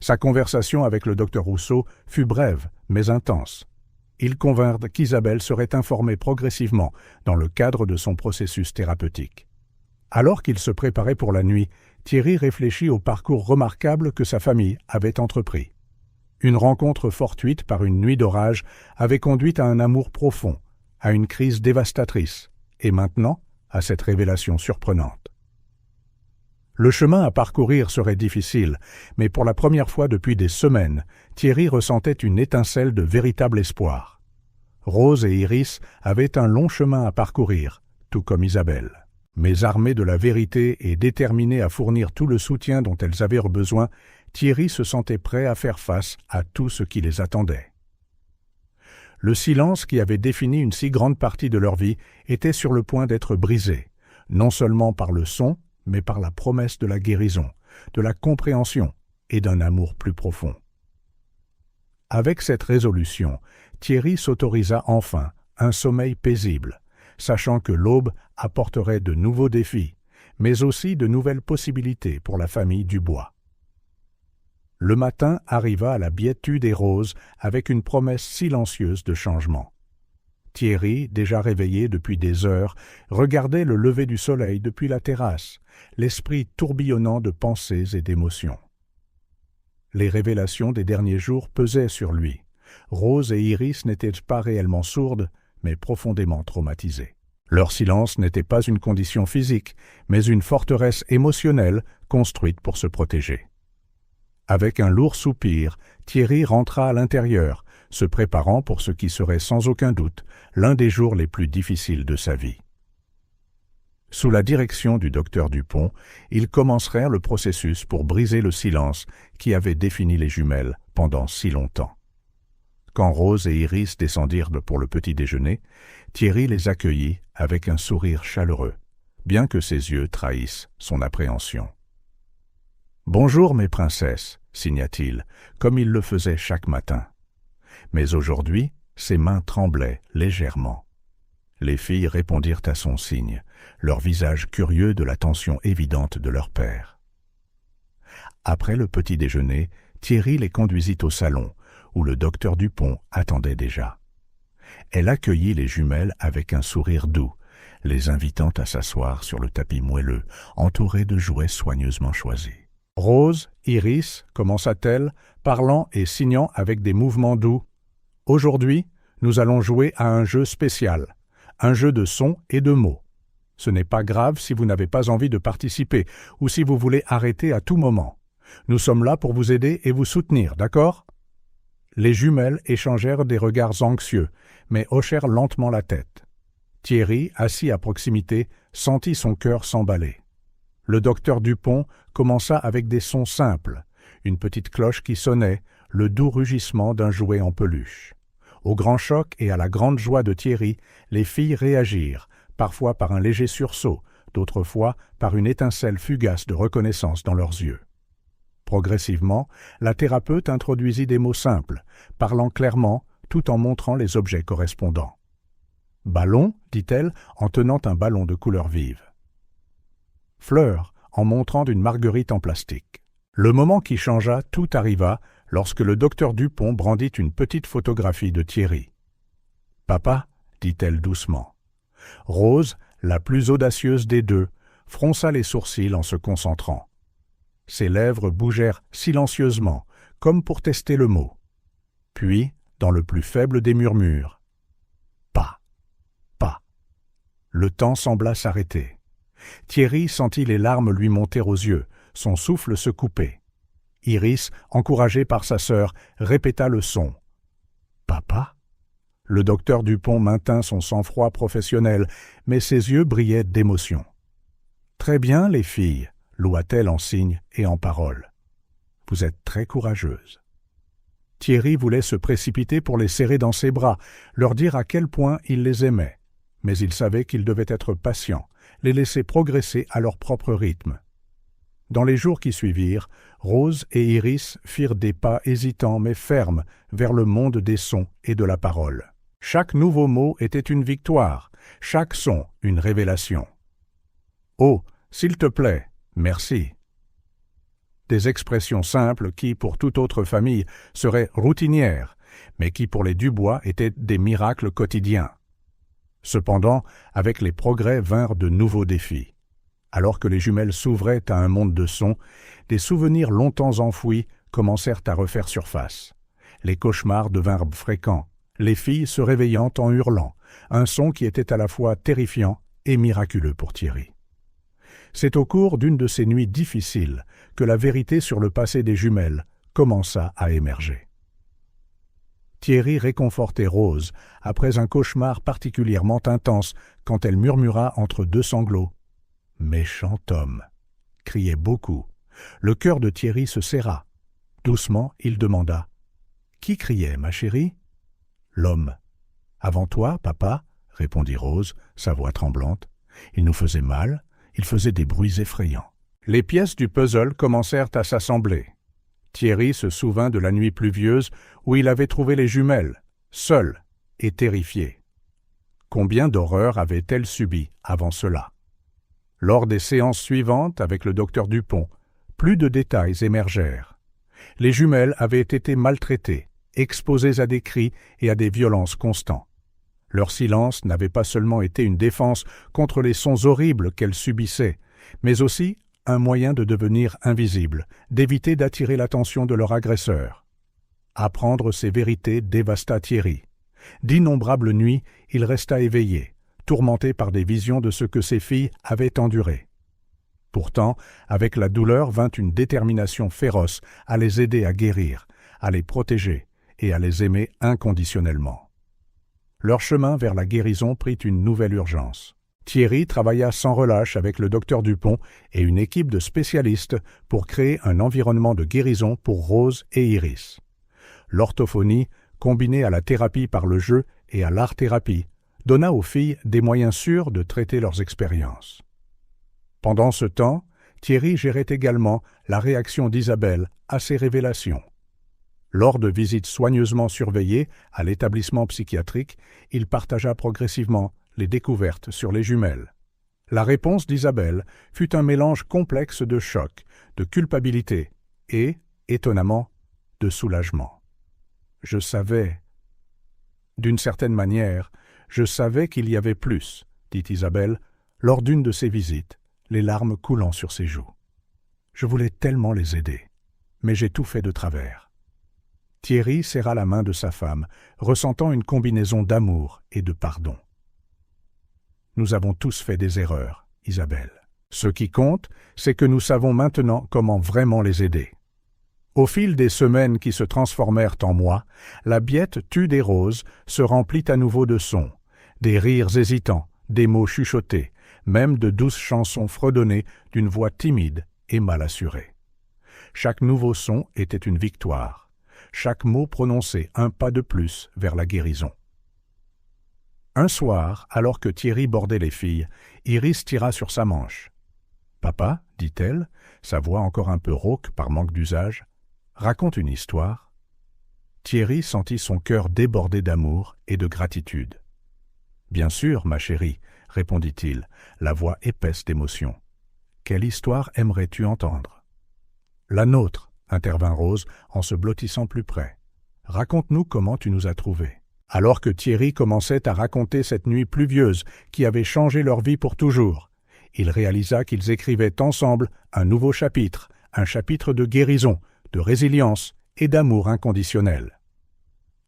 Sa conversation avec le docteur Rousseau fut brève, mais intense. Ils convinrent qu'Isabelle serait informée progressivement dans le cadre de son processus thérapeutique. Alors qu'il se préparait pour la nuit, Thierry réfléchit au parcours remarquable que sa famille avait entrepris. Une rencontre fortuite par une nuit d'orage avait conduit à un amour profond, à une crise dévastatrice, et maintenant à cette révélation surprenante. Le chemin à parcourir serait difficile, mais pour la première fois depuis des semaines, Thierry ressentait une étincelle de véritable espoir. Rose et Iris avaient un long chemin à parcourir, tout comme Isabelle. Mais armées de la vérité et déterminées à fournir tout le soutien dont elles avaient besoin, Thierry se sentait prêt à faire face à tout ce qui les attendait. Le silence qui avait défini une si grande partie de leur vie était sur le point d'être brisé, non seulement par le son, mais par la promesse de la guérison, de la compréhension et d'un amour plus profond. Avec cette résolution, Thierry s'autorisa enfin un sommeil paisible, sachant que l'aube apporterait de nouveaux défis, mais aussi de nouvelles possibilités pour la famille Dubois. Le matin arriva à la Béatue des Roses avec une promesse silencieuse de changement. Thierry, déjà réveillé depuis des heures, regardait le lever du soleil depuis la terrasse, l'esprit tourbillonnant de pensées et d'émotions. Les révélations des derniers jours pesaient sur lui. Rose et Iris n'étaient pas réellement sourdes, mais profondément traumatisées. Leur silence n'était pas une condition physique, mais une forteresse émotionnelle construite pour se protéger. Avec un lourd soupir, Thierry rentra à l'intérieur, se préparant pour ce qui serait sans aucun doute l'un des jours les plus difficiles de sa vie. Sous la direction du docteur Dupont, ils commencèrent le processus pour briser le silence qui avait défini les jumelles pendant si longtemps. Quand Rose et Iris descendirent pour le petit déjeuner, Thierry les accueillit avec un sourire chaleureux, bien que ses yeux trahissent son appréhension. « Bonjour, mes princesses », signa-t-il, comme il le faisait chaque matin. Mais aujourd'hui, ses mains tremblaient légèrement. Les filles répondirent à son signe, leur visage curieux de l'attention évidente de leur père. Après le petit déjeuner, Thierry les conduisit au salon, où le docteur Dupont attendait déjà. Elle accueillit les jumelles avec un sourire doux, les invitant à s'asseoir sur le tapis moelleux, entouré de jouets soigneusement choisis. « Rose, Iris, commença-t-elle, parlant et signant avec des mouvements doux. « Aujourd'hui, nous allons jouer à un jeu spécial, un jeu de sons et de mots. Ce n'est pas grave si vous n'avez pas envie de participer ou si vous voulez arrêter à tout moment. Nous sommes là pour vous aider et vous soutenir, d'accord ?» Les jumelles échangèrent des regards anxieux, mais hochèrent lentement la tête. Thierry, assis à proximité, sentit son cœur s'emballer. Le docteur Dupont commença avec des sons simples, une petite cloche qui sonnait, le doux rugissement d'un jouet en peluche. Au grand choc et à la grande joie de Thierry, les filles réagirent, parfois par un léger sursaut, d'autres fois par une étincelle fugace de reconnaissance dans leurs yeux. Progressivement, la thérapeute introduisit des mots simples, parlant clairement, tout en montrant les objets correspondants. « Ballon » dit-elle en tenant un ballon de couleur vive. « Fleur » en montrant une marguerite en plastique. Le moment qui changea, tout arriva lorsque le docteur Dupont brandit une petite photographie de Thierry. « Papa » dit-elle doucement. Rose, la plus audacieuse des deux, fronça les sourcils en se concentrant. Ses lèvres bougèrent silencieusement, comme pour tester le mot. Puis, dans le plus faible des murmures, « Pas, pas ». Le temps sembla s'arrêter. Thierry sentit les larmes lui monter aux yeux, son souffle se couper. Iris, encouragée par sa sœur, répéta le son. « Papa ?» Le docteur Dupont maintint son sang-froid professionnel, mais ses yeux brillaient d'émotion. « Très bien, les filles », loua-t-elle en signe et en paroles. « Vous êtes très courageuses. » Thierry voulait se précipiter pour les serrer dans ses bras, leur dire à quel point il les aimait, mais il savait qu'il devait être patient, les laisser progresser à leur propre rythme. Dans les jours qui suivirent, Rose et Iris firent des pas hésitants mais fermes vers le monde des sons et de la parole. Chaque nouveau mot était une victoire, chaque son une révélation. « Oh, s'il te plaît, merci !» Des expressions simples qui, pour toute autre famille, seraient routinières, mais qui, pour les Dubois, étaient des miracles quotidiens. Cependant, avec les progrès vinrent de nouveaux défis. Alors que les jumelles s'ouvraient à un monde de sons, des souvenirs longtemps enfouis commencèrent à refaire surface. Les cauchemars devinrent fréquents, les filles se réveillant en hurlant, un son qui était à la fois terrifiant et miraculeux pour Thierry. C'est au cours d'une de ces nuits difficiles que la vérité sur le passé des jumelles commença à émerger. Thierry réconfortait Rose après un cauchemar particulièrement intense quand elle murmura entre deux sanglots. « Méchant homme !» criait beaucoup. Le cœur de Thierry se serra. Doucement, il demanda. « Qui criait, ma chérie ?»« L'homme, » Avant toi, papa, répondit Rose, sa voix tremblante. Il nous faisait mal, il faisait des bruits effrayants. Les pièces du puzzle commencèrent à s'assembler. Thierry se souvint de la nuit pluvieuse où il avait trouvé les jumelles, seul et terrifié. Combien d'horreurs avait-elle subies avant cela? Lors des séances suivantes avec le docteur Dupont, plus de détails émergèrent. Les jumelles avaient été maltraitées, exposées à des cris et à des violences constants. Leur silence n'avait pas seulement été une défense contre les sons horribles qu'elles subissaient, mais aussi un moyen de devenir invisibles, d'éviter d'attirer l'attention de leur agresseur. Apprendre ces vérités dévasta Thierry. D'innombrables nuits, il resta éveillé, tourmenté par des visions de ce que ses filles avaient enduré. Pourtant, avec la douleur vint une détermination féroce à les aider à guérir, à les protéger et à les aimer inconditionnellement. Leur chemin vers la guérison prit une nouvelle urgence. Thierry travailla sans relâche avec le docteur Dupont et une équipe de spécialistes pour créer un environnement de guérison pour Rose et Iris. L'orthophonie, combinée à la thérapie par le jeu et à l'art-thérapie, donna aux filles des moyens sûrs de traiter leurs expériences. Pendant ce temps, Thierry gérait également la réaction d'Isabelle à ces révélations. Lors de visites soigneusement surveillées à l'établissement psychiatrique, il partagea progressivement les découvertes sur les jumelles. La réponse d'Isabelle fut un mélange complexe de choc, de culpabilité et, étonnamment, de soulagement. Je savais. D'une certaine manière, je savais qu'il y avait plus, dit Isabelle, lors d'une de ses visites, les larmes coulant sur ses joues. Je voulais tellement les aider, mais j'ai tout fait de travers. Thierry serra la main de sa femme, ressentant une combinaison d'amour et de pardon. Nous avons tous fait des erreurs, Isabelle. Ce qui compte, c'est que nous savons maintenant comment vraiment les aider. Au fil des semaines qui se transformèrent en mois, la Biette tue des roses se remplit à nouveau de sons, des rires hésitants, des mots chuchotés, même de douces chansons fredonnées d'une voix timide et mal assurée. Chaque nouveau son était une victoire, chaque mot prononcé un pas de plus vers la guérison. Un soir, alors que Thierry bordait les filles, Iris tira sur sa manche. « Papa, dit-elle, sa voix encore un peu rauque par manque d'usage, raconte une histoire. » Thierry sentit son cœur déborder d'amour et de gratitude. « Bien sûr, ma chérie, » répondit-il, la voix épaisse d'émotion. « Quelle histoire aimerais-tu entendre ?»« La nôtre, » intervint Rose en se blottissant plus près. « Raconte-nous comment tu nous as trouvés. » Alors que Thierry commençait à raconter cette nuit pluvieuse qui avait changé leur vie pour toujours, il réalisa qu'ils écrivaient ensemble un nouveau chapitre, un chapitre de guérison, de résilience et d'amour inconditionnel.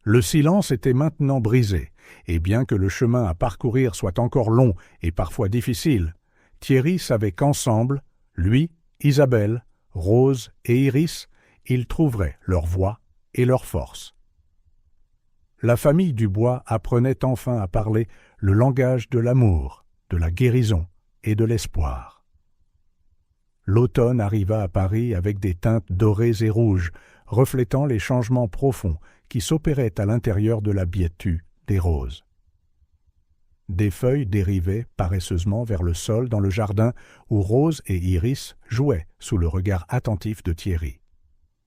Le silence était maintenant brisé, et bien que le chemin à parcourir soit encore long et parfois difficile, Thierry savait qu'ensemble, lui, Isabelle, Rose et Iris, ils trouveraient leur voie et leur force. La famille Dubois apprenait enfin à parler le langage de l'amour, de la guérison et de l'espoir. L'automne arriva à Paris avec des teintes dorées et rouges, reflétant les changements profonds qui s'opéraient à l'intérieur de la biétue des roses. Des feuilles dérivaient paresseusement vers le sol dans le jardin où Rose et Iris jouaient sous le regard attentif de Thierry.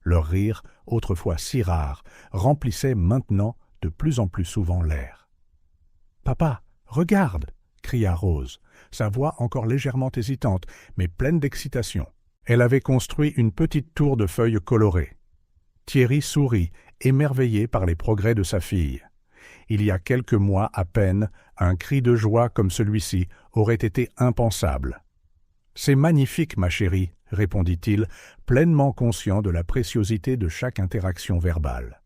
Leur rire, autrefois si rare, remplissait maintenant de plus en plus souvent l'air. « Papa, regarde !» cria Rose, sa voix encore légèrement hésitante, mais pleine d'excitation. Elle avait construit une petite tour de feuilles colorées. Thierry sourit, émerveillé par les progrès de sa fille. Il y a quelques mois à peine, un cri de joie comme celui-ci aurait été impensable. « C'est magnifique, ma chérie !» répondit-il, pleinement conscient de la préciosité de chaque interaction verbale.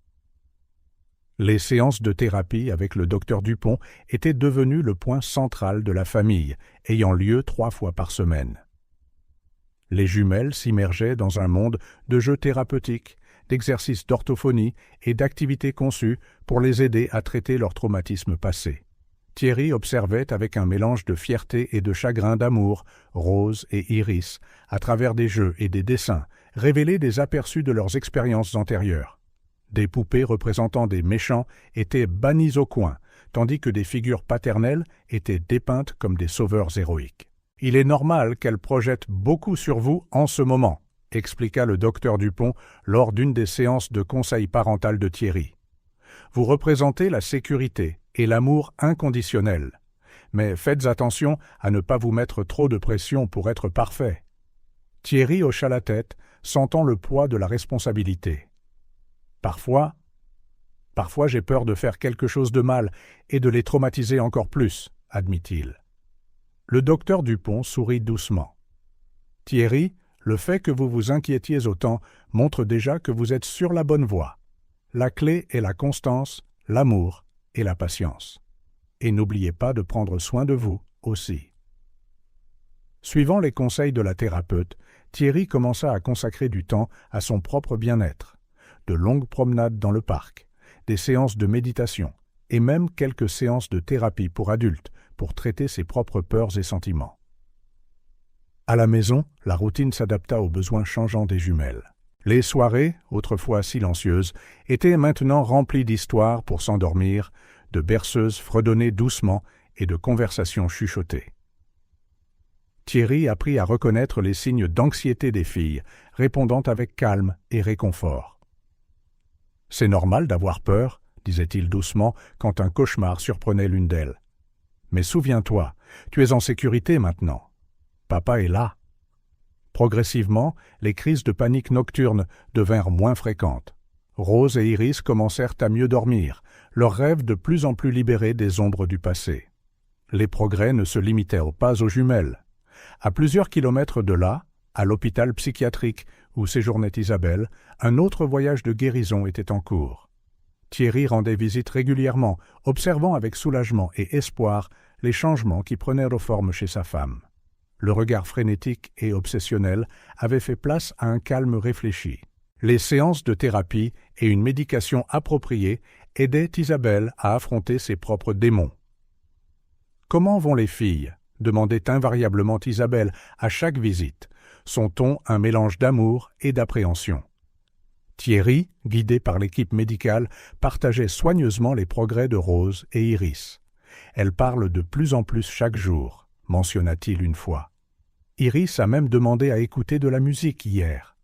Les séances de thérapie avec le docteur Dupont étaient devenues le point central de la famille, ayant lieu 3 fois par semaine. Les jumelles s'immergeaient dans un monde de jeux thérapeutiques, d'exercices d'orthophonie et d'activités conçues pour les aider à traiter leur traumatisme passé. Thierry observait avec un mélange de fierté et de chagrin d'amour Rose et Iris, à travers des jeux et des dessins, révéler des aperçus de leurs expériences antérieures. Des poupées représentant des méchants étaient bannies au coin, tandis que des figures paternelles étaient dépeintes comme des sauveurs héroïques. « Il est normal qu'elle projette beaucoup sur vous en ce moment », expliqua le docteur Dupont lors d'une des séances de conseil parental de Thierry. « Vous représentez la sécurité et l'amour inconditionnel. Mais faites attention à ne pas vous mettre trop de pression pour être parfait. » Thierry hocha la tête, sentant le poids de la responsabilité. « Parfois j'ai peur de faire quelque chose de mal et de les traumatiser encore plus, » admit-il. Le docteur Dupont sourit doucement. « Thierry, le fait que vous vous inquiétiez autant montre déjà que vous êtes sur la bonne voie. La clé est la constance, l'amour et la patience. Et n'oubliez pas de prendre soin de vous aussi. » Suivant les conseils de la thérapeute, Thierry commença à consacrer du temps à son propre bien-être. De longues promenades dans le parc, des séances de méditation et même quelques séances de thérapie pour adultes pour traiter ses propres peurs et sentiments. À la maison, la routine s'adapta aux besoins changeants des jumelles. Les soirées, autrefois silencieuses, étaient maintenant remplies d'histoires pour s'endormir, de berceuses fredonnées doucement et de conversations chuchotées. Thierry apprit à reconnaître les signes d'anxiété des filles, répondant avec calme et réconfort. « C'est normal d'avoir peur, » disait-il doucement quand un cauchemar surprenait l'une d'elles. « Mais souviens-toi, tu es en sécurité maintenant. Papa est là. » Progressivement, les crises de panique nocturne devinrent moins fréquentes. Rose et Iris commencèrent à mieux dormir, leurs rêves de plus en plus libérés des ombres du passé. Les progrès ne se limitèrent pas aux jumelles. À plusieurs kilomètres de là, à l'hôpital psychiatrique où séjournait Isabelle, un autre voyage de guérison était en cours. Thierry rendait visite régulièrement, observant avec soulagement et espoir les changements qui prenaient forme chez sa femme. Le regard frénétique et obsessionnel avait fait place à un calme réfléchi. Les séances de thérapie et une médication appropriée aidaient Isabelle à affronter ses propres démons. « Comment vont les filles ?» demandait invariablement Isabelle à chaque visite, son ton un mélange d'amour et d'appréhension. Thierry, guidé par l'équipe médicale, partageait soigneusement les progrès de Rose et Iris. « Elle parle de plus en plus chaque jour », mentionna-t-il une fois. Iris a même demandé à écouter de la musique hier.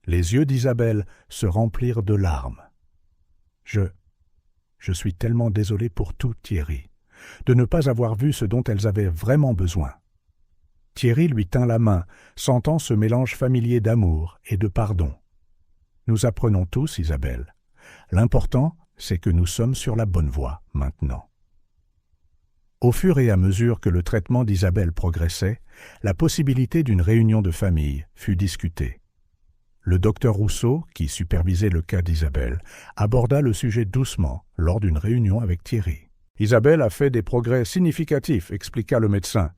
Les yeux d'Isabelle se remplirent de larmes. « Je suis tellement désolé pour tout, Thierry, de ne pas avoir vu ce dont elles avaient vraiment besoin. » Thierry lui tint la main, sentant ce mélange familier d'amour et de pardon. « Nous apprenons tous, Isabelle. L'important, c'est que nous sommes sur la bonne voie maintenant. » Au fur et à mesure que le traitement d'Isabelle progressait, la possibilité d'une réunion de famille fut discutée. Le docteur Rousseau, qui supervisait le cas d'Isabelle, aborda le sujet doucement lors d'une réunion avec Thierry. « Isabelle a fait des progrès significatifs, expliqua le médecin.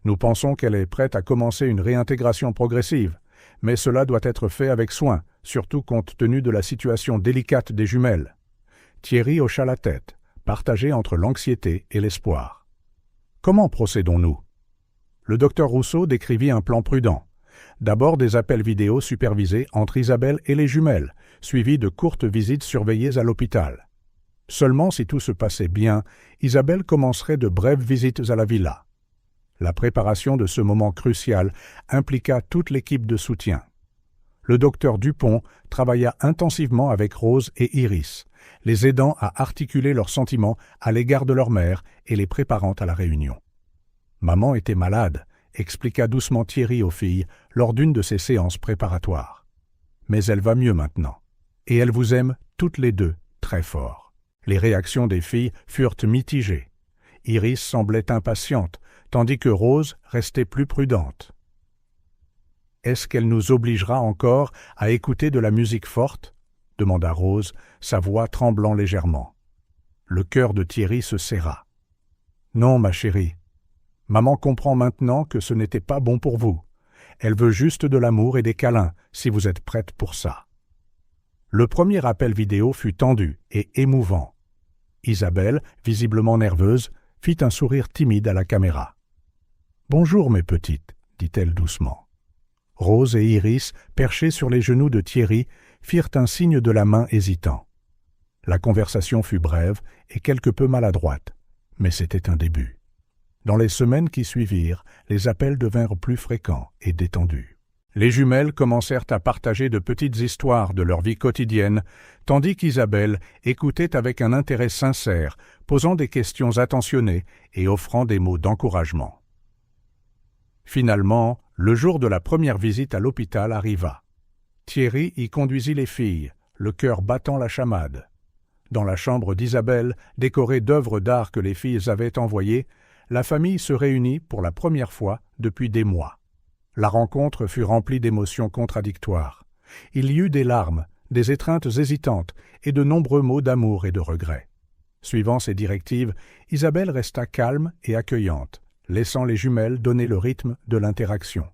Nous pensons qu'elle est prête à commencer une réintégration progressive, mais cela doit être fait avec soin, surtout compte tenu de la situation délicate des jumelles. » Thierry hocha la tête, partagé entre l'anxiété et l'espoir. « Comment procédons-nous » Le docteur Rousseau décrivit un plan prudent. D'abord des appels vidéo supervisés entre Isabelle et les jumelles, suivis de courtes visites surveillées à l'hôpital. Seulement si tout se passait bien, Isabelle commencerait de brèves visites à la villa. La préparation de ce moment crucial impliqua toute l'équipe de soutien. Le docteur Dupont travailla intensivement avec Rose et Iris, les aidant à articuler leurs sentiments à l'égard de leur mère et les préparant à la réunion. « Maman était malade », expliqua doucement Thierry aux filles lors d'une de ces séances préparatoires. « Mais elle va mieux maintenant, et elle vous aime toutes les deux très fort. » Les réactions des filles furent mitigées. Iris semblait impatiente, tandis que Rose restait plus prudente. « Est-ce qu'elle nous obligera encore à écouter de la musique forte ?» demanda Rose, sa voix tremblant légèrement. Le cœur de Thierry se serra. « Non, ma chérie. Maman comprend maintenant que ce n'était pas bon pour vous. Elle veut juste de l'amour et des câlins, si vous êtes prête pour ça. » Le premier appel vidéo fut tendu et émouvant. Isabelle, visiblement nerveuse, fit un sourire timide à la caméra. « Bonjour, mes petites, » dit-elle doucement. Rose et Iris, perchées sur les genoux de Thierry, firent un signe de la main hésitant. La conversation fut brève et quelque peu maladroite, Mais c'était un début. Dans les semaines qui suivirent, les appels devinrent plus fréquents et détendus. Les jumelles commencèrent à partager de petites histoires de leur vie quotidienne, tandis qu'Isabelle écoutait avec un intérêt sincère, posant des questions attentionnées et offrant des mots d'encouragement. Finalement, le jour de la première visite à l'hôpital arriva. Thierry y conduisit les filles, le cœur battant la chamade. Dans la chambre d'Isabelle, décorée d'œuvres d'art que les filles avaient envoyées, la famille se réunit pour la première fois depuis des mois. La rencontre fut remplie d'émotions contradictoires. Il y eut des larmes, des étreintes hésitantes et de nombreux mots d'amour et de regret. Suivant ses directives, Isabelle resta calme et accueillante, laissant les jumelles donner le rythme de l'interaction.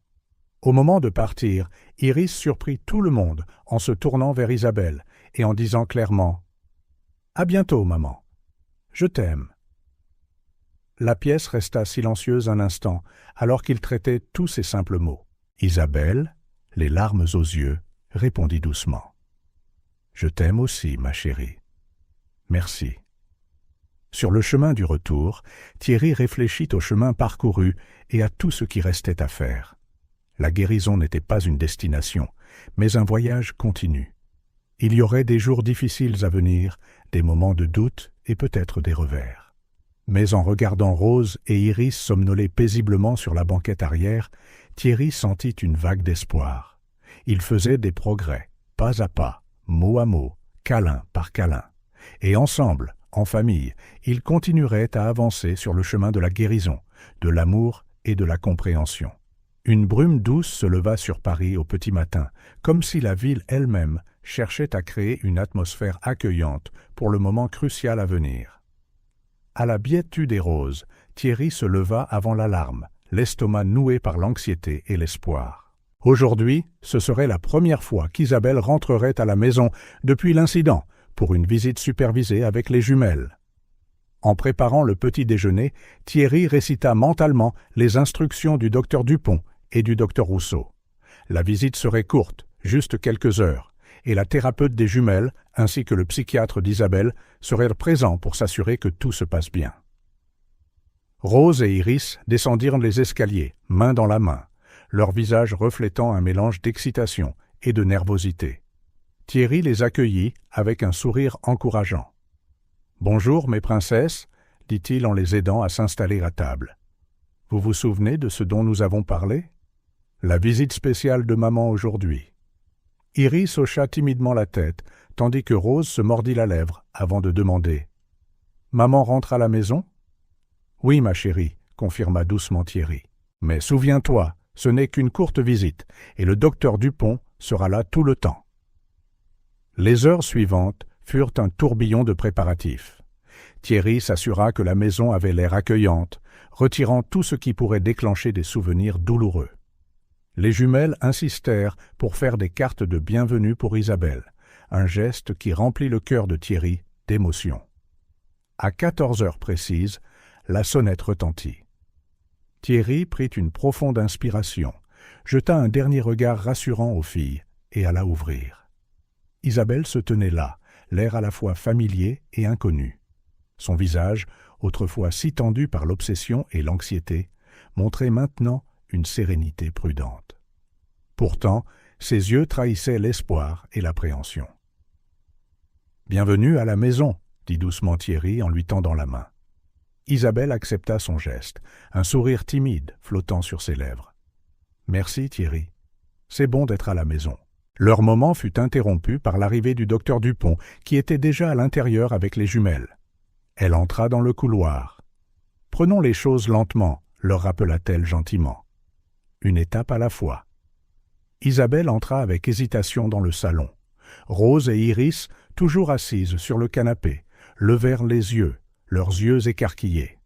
Au moment de partir, Iris surprit tout le monde en se tournant vers Isabelle et en disant clairement « À bientôt, maman. Je t'aime. » La pièce resta silencieuse un instant, alors qu'il traitait tous ces simples mots. Isabelle, les larmes aux yeux, répondit doucement. « Je t'aime aussi, ma chérie. Merci. » Sur le chemin du retour, Thierry réfléchit au chemin parcouru et à tout ce qui restait à faire. La guérison n'était pas une destination, mais un voyage continu. Il y aurait des jours difficiles à venir, des moments de doute et peut-être des revers. Mais en regardant Rose et Iris somnoler paisiblement sur la banquette arrière, Thierry sentit une vague d'espoir. Il faisait des progrès, pas à pas, mot à mot, câlin par câlin. Et ensemble, en famille, ils continueraient à avancer sur le chemin de la guérison, de l'amour et de la compréhension. Une brume douce se leva sur Paris au petit matin, comme si la ville elle-même cherchait à créer une atmosphère accueillante pour le moment crucial à venir. À la Biètu des Roses, Thierry se leva avant l'alarme, l'estomac noué par l'anxiété et l'espoir. Aujourd'hui, ce serait la première fois qu'Isabelle rentrerait à la maison depuis l'incident, pour une visite supervisée avec les jumelles. En préparant le petit déjeuner, Thierry récita mentalement les instructions du docteur Dupont et du docteur Rousseau. La visite serait courte, juste quelques heures, et la thérapeute des jumelles, ainsi que le psychiatre d'Isabelle, seraient présents pour s'assurer que tout se passe bien. Rose et Iris descendirent les escaliers, main dans la main, leur visage reflétant un mélange d'excitation et de nervosité. Thierry les accueillit avec un sourire encourageant. « Bonjour, mes princesses, » dit-il en les aidant à s'installer à table. « Vous vous souvenez de ce dont nous avons parlé ? La visite spéciale de maman aujourd'hui. » Iris hocha timidement la tête, tandis que Rose se mordit la lèvre avant de demander « Maman rentre à la maison ?»« Oui, ma chérie, » confirma doucement Thierry. « Mais souviens-toi, ce n'est qu'une courte visite, et le docteur Dupont sera là tout le temps. » Les heures suivantes furent un tourbillon de préparatifs. Thierry s'assura que la maison avait l'air accueillante, retirant tout ce qui pourrait déclencher des souvenirs douloureux. Les jumelles insistèrent pour faire des cartes de bienvenue pour Isabelle, un geste qui remplit le cœur de Thierry d'émotion. À 14 heures précises, la sonnette retentit. Thierry prit une profonde inspiration, jeta un dernier regard rassurant aux filles et alla ouvrir. Isabelle se tenait là, l'air à la fois familier et inconnu. Son visage, autrefois si tendu par l'obsession et l'anxiété, montrait maintenant une sérénité prudente. Pourtant, ses yeux trahissaient l'espoir et l'appréhension. « Bienvenue à la maison », dit doucement Thierry en lui tendant la main. Isabelle accepta son geste, un sourire timide flottant sur ses lèvres. « Merci, Thierry. C'est bon d'être à la maison. » Leur moment fut interrompu par l'arrivée du docteur Dupont, qui était déjà à l'intérieur avec les jumelles. Elle entra dans le couloir. « Prenons les choses lentement », leur rappela-t-elle gentiment. Une étape à la fois. Isabelle entra avec hésitation dans le salon. Rose et Iris, toujours assises sur le canapé, levèrent les yeux, leurs yeux écarquillés.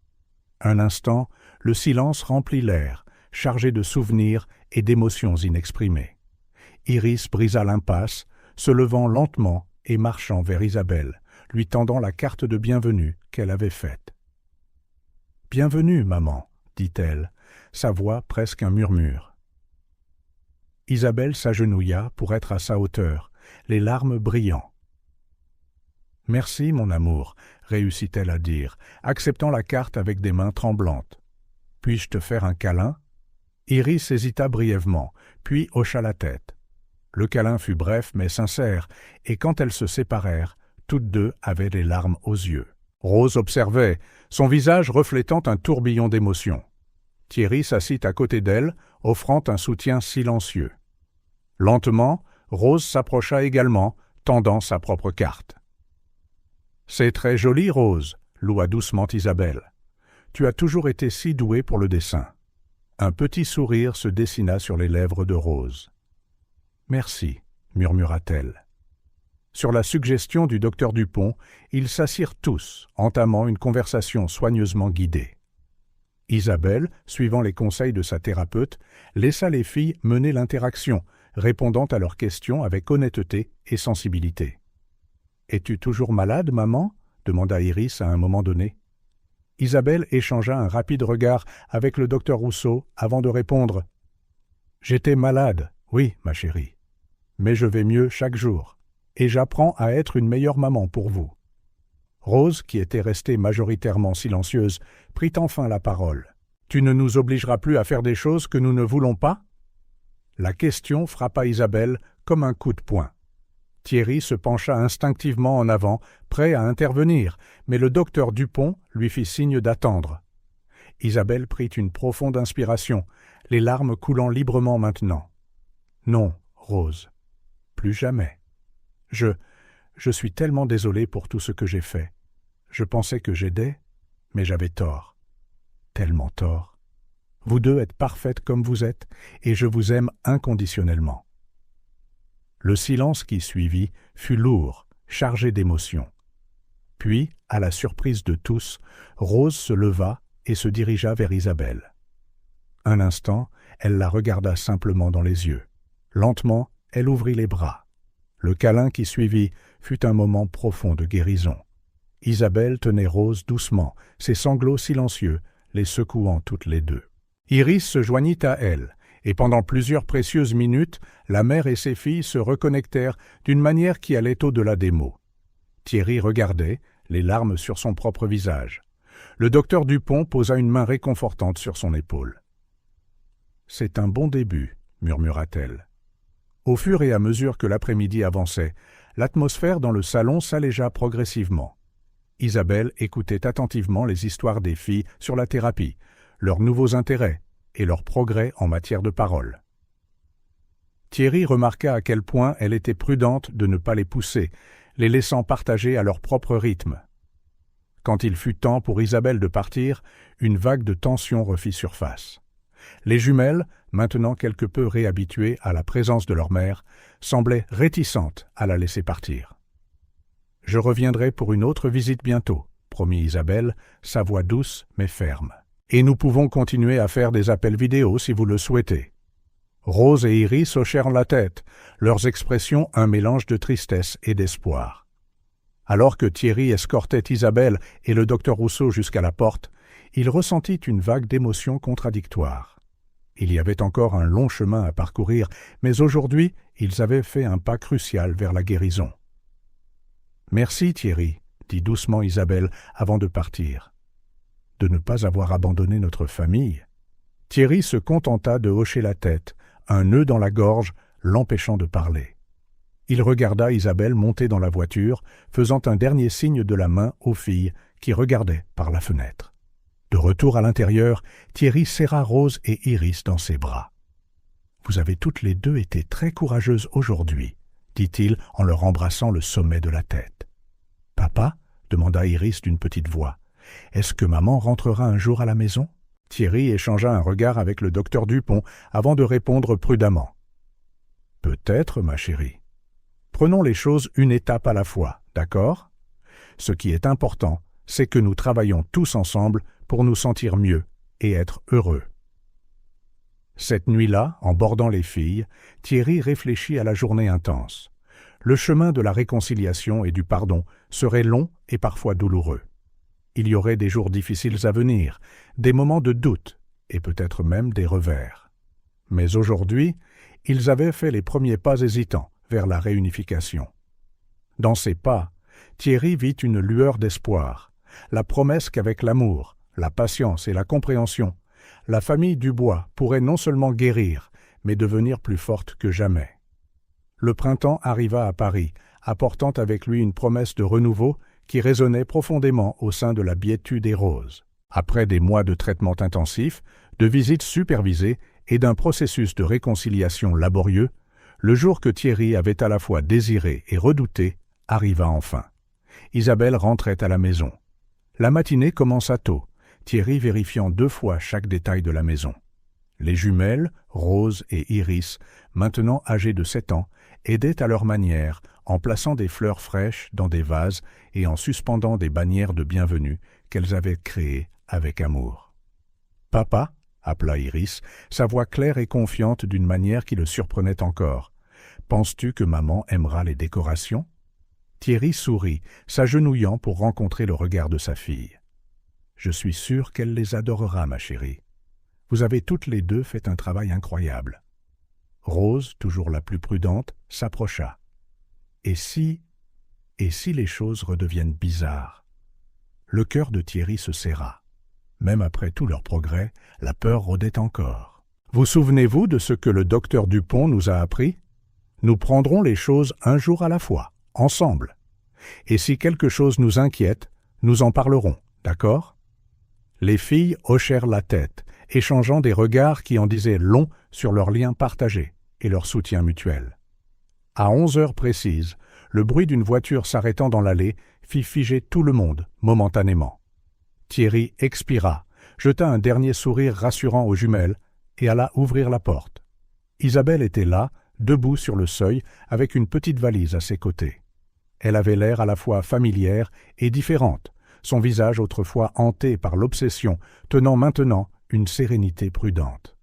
Un instant, le silence remplit l'air, chargé de souvenirs et d'émotions inexprimées. Iris brisa l'impasse, se levant lentement et marchant vers Isabelle, lui tendant la carte de bienvenue qu'elle avait faite. « Bienvenue, maman, » dit-elle, sa voix presque un murmure. Isabelle s'agenouilla pour être à sa hauteur, les larmes brillant. « Merci, mon amour, réussit-elle à dire, acceptant la carte avec des mains tremblantes. Puis-je te faire un câlin? Iris hésita brièvement, puis hocha la tête. Le câlin fut bref mais sincère, et quand elles se séparèrent, toutes deux avaient les larmes aux yeux. Rose observait, son visage reflétant un tourbillon d'émotions. Thierry s'assit à côté d'elle, offrant un soutien silencieux. Lentement, Rose s'approcha également, tendant sa propre carte. « C'est très joli, Rose, » loua doucement Isabelle. « Tu as toujours été si douée pour le dessin. » Un petit sourire se dessina sur les lèvres de Rose. « Merci, » murmura-t-elle. Sur la suggestion du docteur Dupont, ils s'assirent tous, entamant une conversation soigneusement guidée. Isabelle, suivant les conseils de sa thérapeute, laissa les filles mener l'interaction, répondant à leurs questions avec honnêteté et sensibilité. « Es-tu toujours malade, maman ?» demanda Iris à un moment donné. Isabelle échangea un rapide regard avec le docteur Rousseau avant de répondre « J'étais malade, oui, ma chérie, mais je vais mieux chaque jour, et j'apprends à être une meilleure maman pour vous. » Rose, qui était restée majoritairement silencieuse, prit enfin la parole. « Tu ne nous obligeras plus à faire des choses que nous ne voulons pas ?» La question frappa Isabelle comme un coup de poing. Thierry se pencha instinctivement en avant, prêt à intervenir, mais le docteur Dupont lui fit signe d'attendre. Isabelle prit une profonde inspiration, les larmes coulant librement maintenant. « Non, Rose, plus jamais. Je suis tellement désolée pour tout ce que j'ai fait. Je pensais que j'aidais, mais j'avais tort. Tellement tort. Vous deux êtes parfaites comme vous êtes, et je vous aime inconditionnellement. » Le silence qui suivit fut lourd, chargé d'émotion. Puis, à la surprise de tous, Rose se leva et se dirigea vers Isabelle. Un instant, elle la regarda simplement dans les yeux. Lentement, elle ouvrit les bras. Le câlin qui suivit fut un moment profond de guérison. Isabelle tenait Rose doucement, ses sanglots silencieux, les secouant toutes les deux. Iris se joignit à elle, et pendant plusieurs précieuses minutes, la mère et ses filles se reconnectèrent d'une manière qui allait au-delà des mots. Thierry regardait, les larmes sur son propre visage. Le docteur Dupont posa une main réconfortante sur son épaule. « C'est un bon début, » murmura-t-elle. Au fur et à mesure que l'après-midi avançait, l'atmosphère dans le salon s'allégea progressivement. Isabelle écoutait attentivement les histoires des filles sur la thérapie, leurs nouveaux intérêts et leurs progrès en matière de parole. Thierry remarqua à quel point elle était prudente de ne pas les pousser, les laissant partager à leur propre rythme. Quand il fut temps pour Isabelle de partir, une vague de tension refit surface. Les jumelles, maintenant quelque peu réhabituées à la présence de leur mère, semblaient réticentes à la laisser partir. « Je reviendrai pour une autre visite bientôt, » promit Isabelle, sa voix douce mais ferme. « Et nous pouvons continuer à faire des appels vidéo si vous le souhaitez. » Rose et Iris hochèrent la tête, leurs expressions un mélange de tristesse et d'espoir. Alors que Thierry escortait Isabelle et le docteur Rousseau jusqu'à la porte, il ressentit une vague d'émotions contradictoires. Il y avait encore un long chemin à parcourir, mais aujourd'hui, ils avaient fait un pas crucial vers la guérison. « Merci Thierry, » dit doucement Isabelle avant de partir. « De ne pas avoir abandonné notre famille. » Thierry se contenta de hocher la tête, un nœud dans la gorge l'empêchant de parler. Il regarda Isabelle monter dans la voiture, faisant un dernier signe de la main aux filles qui regardaient par la fenêtre. De retour à l'intérieur, Thierry serra Rose et Iris dans ses bras. « Vous avez toutes les deux été très courageuses aujourd'hui, » dit-il en leur embrassant le sommet de la tête. « Papa » demanda Iris d'une petite voix. « Est-ce que maman rentrera un jour à la maison ?» Thierry échangea un regard avec le docteur Dupont avant de répondre prudemment. « Peut-être, ma chérie. Prenons les choses une étape à la fois, d'accord ? Ce qui est important, c'est que nous travaillons tous ensemble pour nous sentir mieux et être heureux. » Cette nuit-là, en bordant les filles, Thierry réfléchit à la journée intense. Le chemin de la réconciliation et du pardon serait long et parfois douloureux. Il y aurait des jours difficiles à venir, des moments de doute et peut-être même des revers. Mais aujourd'hui, ils avaient fait les premiers pas hésitants vers la réunification. Dans ces pas, Thierry vit une lueur d'espoir, la promesse qu'avec l'amour, la patience et la compréhension, la famille Dubois pourrait non seulement guérir, mais devenir plus forte que jamais. Le printemps arriva à Paris, apportant avec lui une promesse de renouveau qui résonnait profondément au sein de la Biétu des Roses. Après des mois de traitement intensif, de visites supervisées et d'un processus de réconciliation laborieux, le jour que Thierry avait à la fois désiré et redouté arriva enfin. Isabelle rentrait à la maison. La matinée commença tôt, Thierry vérifiant 2 fois chaque détail de la maison. Les jumelles, Rose et Iris, maintenant âgées de 7 ans, aidaient à leur manière en plaçant des fleurs fraîches dans des vases et en suspendant des bannières de bienvenue qu'elles avaient créées avec amour. « Papa » appela Iris, sa voix claire et confiante d'une manière qui le surprenait encore. « Penses-tu que maman aimera les décorations ?» Thierry sourit, s'agenouillant pour rencontrer le regard de sa fille. « Je suis sûr qu'elle les adorera, ma chérie. Vous avez toutes les deux fait un travail incroyable. » Rose, toujours la plus prudente, s'approcha. « Et si les choses redeviennent bizarres ?» Le cœur de Thierry se serra. Même après tous leurs progrès, la peur rôdait encore. « Vous souvenez-vous de ce que le docteur Dupont nous a appris ? Nous prendrons les choses un jour à la fois, ensemble. Et si quelque chose nous inquiète, nous en parlerons, d'accord ?» Les filles hochèrent la tête, échangeant des regards qui en disaient long sur leur lien partagé et leur soutien mutuel. À 11 heures précises, le bruit d'une voiture s'arrêtant dans l'allée fit figer tout le monde momentanément. Thierry expira, jeta un dernier sourire rassurant aux jumelles et alla ouvrir la porte. Isabelle était là, debout sur le seuil, avec une petite valise à ses côtés. Elle avait l'air à la fois familière et différente, son visage autrefois hanté par l'obsession, tenant maintenant une sérénité prudente.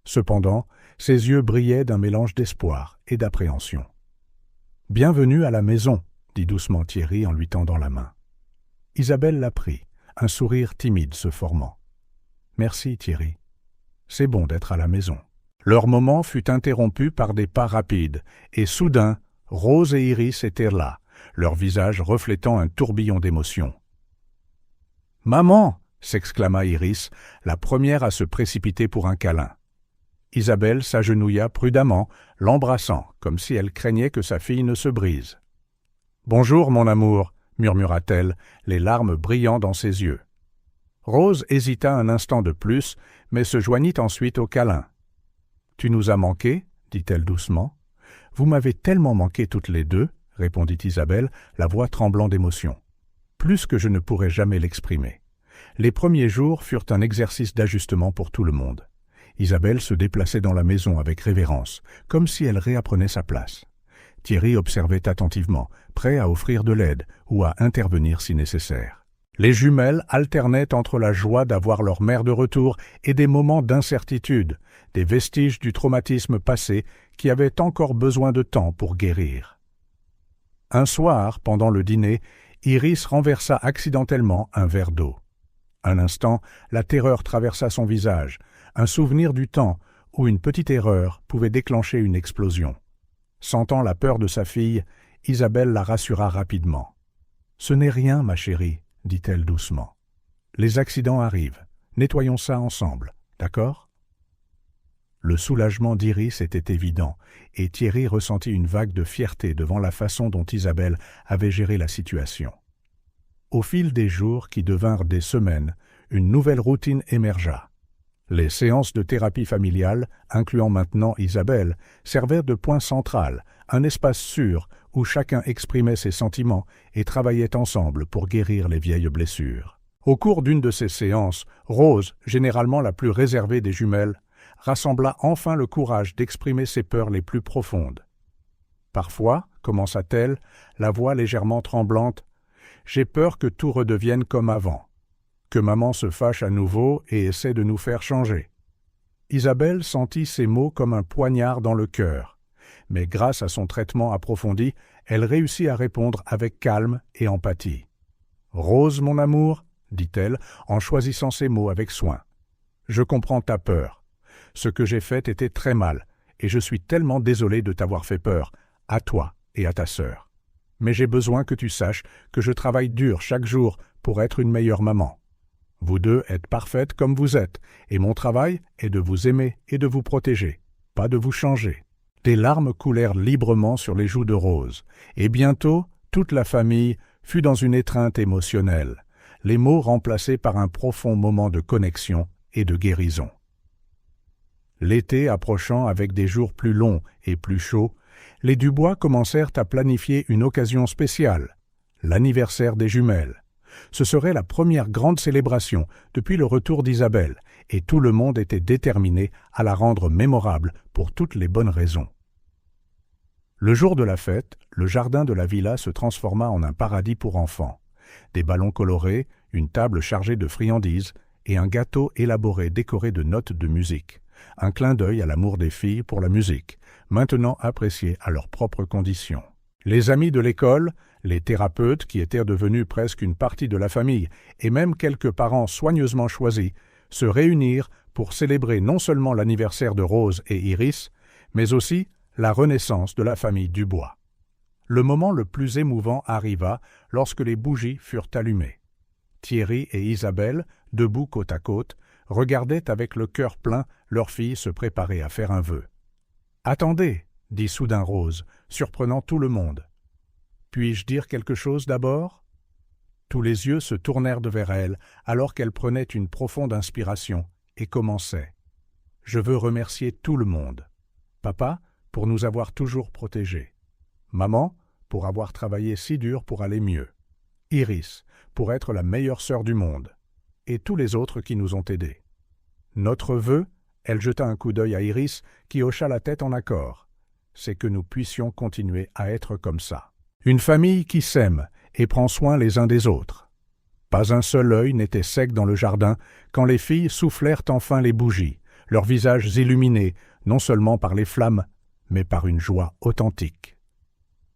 Cependant, ses yeux brillaient d'un mélange d'espoir et d'appréhension. « Bienvenue à la maison », dit doucement Thierry en lui tendant la main. Isabelle la prit, un sourire timide se formant. « Merci, Thierry. C'est bon d'être à la maison. » Leur moment fut interrompu par des pas rapides, et soudain, Rose et Iris étaient là, leurs visages reflétant un tourbillon d'émotions. « Maman !» s'exclama Iris, la première à se précipiter pour un câlin. Isabelle s'agenouilla prudemment, l'embrassant, comme si elle craignait que sa fille ne se brise. « Bonjour, mon amour !» murmura-t-elle, les larmes brillant dans ses yeux. Rose hésita un instant de plus, mais se joignit ensuite au câlin. « Tu nous as manqué ?» dit-elle doucement. « Vous m'avez tellement manqué toutes les deux, » répondit Isabelle, la voix tremblant d'émotion. « Plus que je ne pourrais jamais l'exprimer. » Les premiers jours furent un exercice d'ajustement pour tout le monde. Isabelle se déplaçait dans la maison avec révérence, comme si elle réapprenait sa place. Thierry observait attentivement, prêt à offrir de l'aide ou à intervenir si nécessaire. Les jumelles alternaient entre la joie d'avoir leur mère de retour et des moments d'incertitude, des vestiges du traumatisme passé qui avaient encore besoin de temps pour guérir. Un soir, pendant le dîner, Iris renversa accidentellement un verre d'eau. Un instant, la terreur traversa son visage, un souvenir du temps où une petite erreur pouvait déclencher une explosion. Sentant la peur de sa fille, Isabelle la rassura rapidement. « Ce n'est rien, ma chérie, » dit-elle doucement. « Les accidents arrivent. Nettoyons ça ensemble, d'accord ?» Le soulagement d'Iris était évident, et Thierry ressentit une vague de fierté devant la façon dont Isabelle avait géré la situation. Au fil des jours qui devinrent des semaines, une nouvelle routine émergea. Les séances de thérapie familiale, incluant maintenant Isabelle, servaient de point central, un espace sûr où chacun exprimait ses sentiments et travaillait ensemble pour guérir les vieilles blessures. Au cours d'une de ces séances, Rose, généralement la plus réservée des jumelles, rassembla enfin le courage d'exprimer ses peurs les plus profondes. Parfois, commença-t-elle, la voix légèrement tremblante, « J'ai peur que tout redevienne comme avant, que maman se fâche à nouveau et essaie de nous faire changer. » Isabelle sentit ces mots comme un poignard dans le cœur, mais grâce à son traitement approfondi, elle réussit à répondre avec calme et empathie. « Rose, mon amour, » dit-elle en choisissant ses mots avec soin. « Je comprends ta peur. Ce que j'ai fait était très mal, et je suis tellement désolée de t'avoir fait peur, à toi et à ta sœur. mais j'ai besoin que tu saches que je travaille dur chaque jour pour être une meilleure maman. Vous deux êtes parfaites comme vous êtes, et mon travail est de vous aimer et de vous protéger, pas de vous changer. » Des larmes coulèrent librement sur les joues de Rose, et bientôt toute la famille fut dans une étreinte émotionnelle, les mots remplacés par un profond moment de connexion et de guérison. L'été approchant avec des jours plus longs et plus chauds, les Dubois commencèrent à planifier une occasion spéciale, l'anniversaire des jumelles. Ce serait la première grande célébration depuis le retour d'Isabelle, et tout le monde était déterminé à la rendre mémorable pour toutes les bonnes raisons. Le jour de la fête, le jardin de la villa se transforma en un paradis pour enfants. Des ballons colorés, une table chargée de friandises et un gâteau élaboré décoré de notes de musique. Un clin d'œil à l'amour des filles pour la musique, maintenant appréciée à leurs propres conditions. Les amis de l'école, les thérapeutes qui étaient devenus presque une partie de la famille, et même quelques parents soigneusement choisis, se réunirent pour célébrer non seulement l'anniversaire de Rose et Iris, mais aussi la renaissance de la famille Dubois. Le moment le plus émouvant arriva lorsque les bougies furent allumées. Thierry et Isabelle, debout côte à côte, regardaient avec le cœur plein leur fille se préparer à faire un vœu. « Attendez, » dit soudain Rose, surprenant tout le monde. « Puis-je dire quelque chose d'abord » Tous les yeux se tournèrent vers elle alors qu'elle prenait une profonde inspiration et commençait. « Je veux remercier tout le monde. Papa, pour nous avoir toujours protégés. Maman, pour avoir travaillé si dur pour aller mieux. Iris, pour être la meilleure sœur du monde. Et tous les autres qui nous ont aidés. Notre vœu, elle jeta un coup d'œil à Iris qui hocha la tête en accord, c'est que nous puissions continuer à être comme ça. Une famille qui s'aime et prend soin les uns des autres. Pas un seul œil n'était sec dans le jardin quand les filles soufflèrent enfin les bougies, leurs visages illuminés non seulement par les flammes, mais par une joie authentique.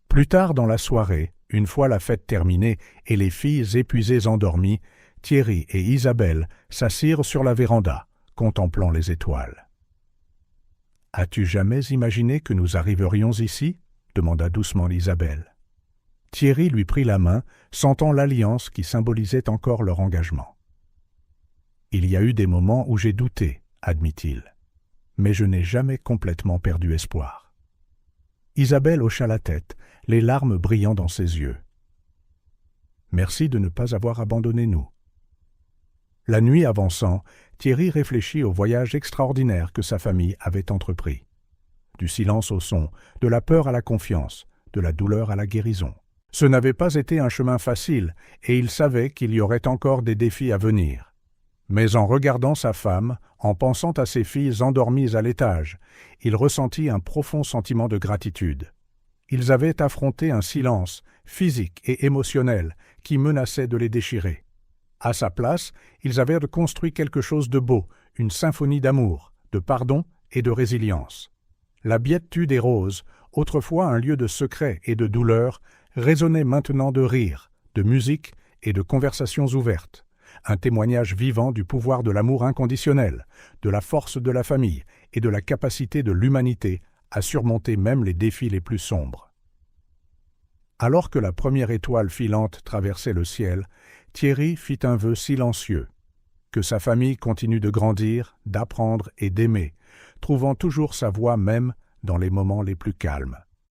Plus tard dans la soirée, une fois la fête terminée et les filles épuisées endormies, Thierry et Isabelle s'assirent sur la véranda, contemplant les étoiles. « As-tu jamais imaginé que nous arriverions ici ?» demanda doucement Isabelle. Thierry lui prit la main, sentant l'alliance qui symbolisait encore leur engagement. « Il y a eu des moments où j'ai douté, » admit-il, « mais je n'ai jamais complètement perdu espoir. » Isabelle hocha la tête, les larmes brillant dans ses yeux. « Merci de ne pas avoir abandonné nous. » La nuit avançant, Thierry réfléchit au voyage extraordinaire que sa famille avait entrepris. Du silence au son, de la peur à la confiance, de la douleur à la guérison. Ce n'avait pas été un chemin facile, et il savait qu'il y aurait encore des défis à venir. Mais en regardant sa femme, en pensant à ses filles endormies à l'étage, il ressentit un profond sentiment de gratitude. Ils avaient affronté un silence, physique et émotionnel, qui menaçait de les déchirer. À sa place, ils avaient construit quelque chose de beau, une symphonie d'amour, de pardon et de résilience. La Béatitude des Roses, autrefois un lieu de secret et de douleur, résonnait maintenant de rire, de musique et de conversations ouvertes. Un témoignage vivant du pouvoir de l'amour inconditionnel, de la force de la famille et de la capacité de l'humanité à surmonter même les défis les plus sombres. Alors que la première étoile filante traversait le ciel, Thierry fit un vœu silencieux, que sa famille continue de grandir, d'apprendre et d'aimer, trouvant toujours sa voie même dans les moments les plus calmes.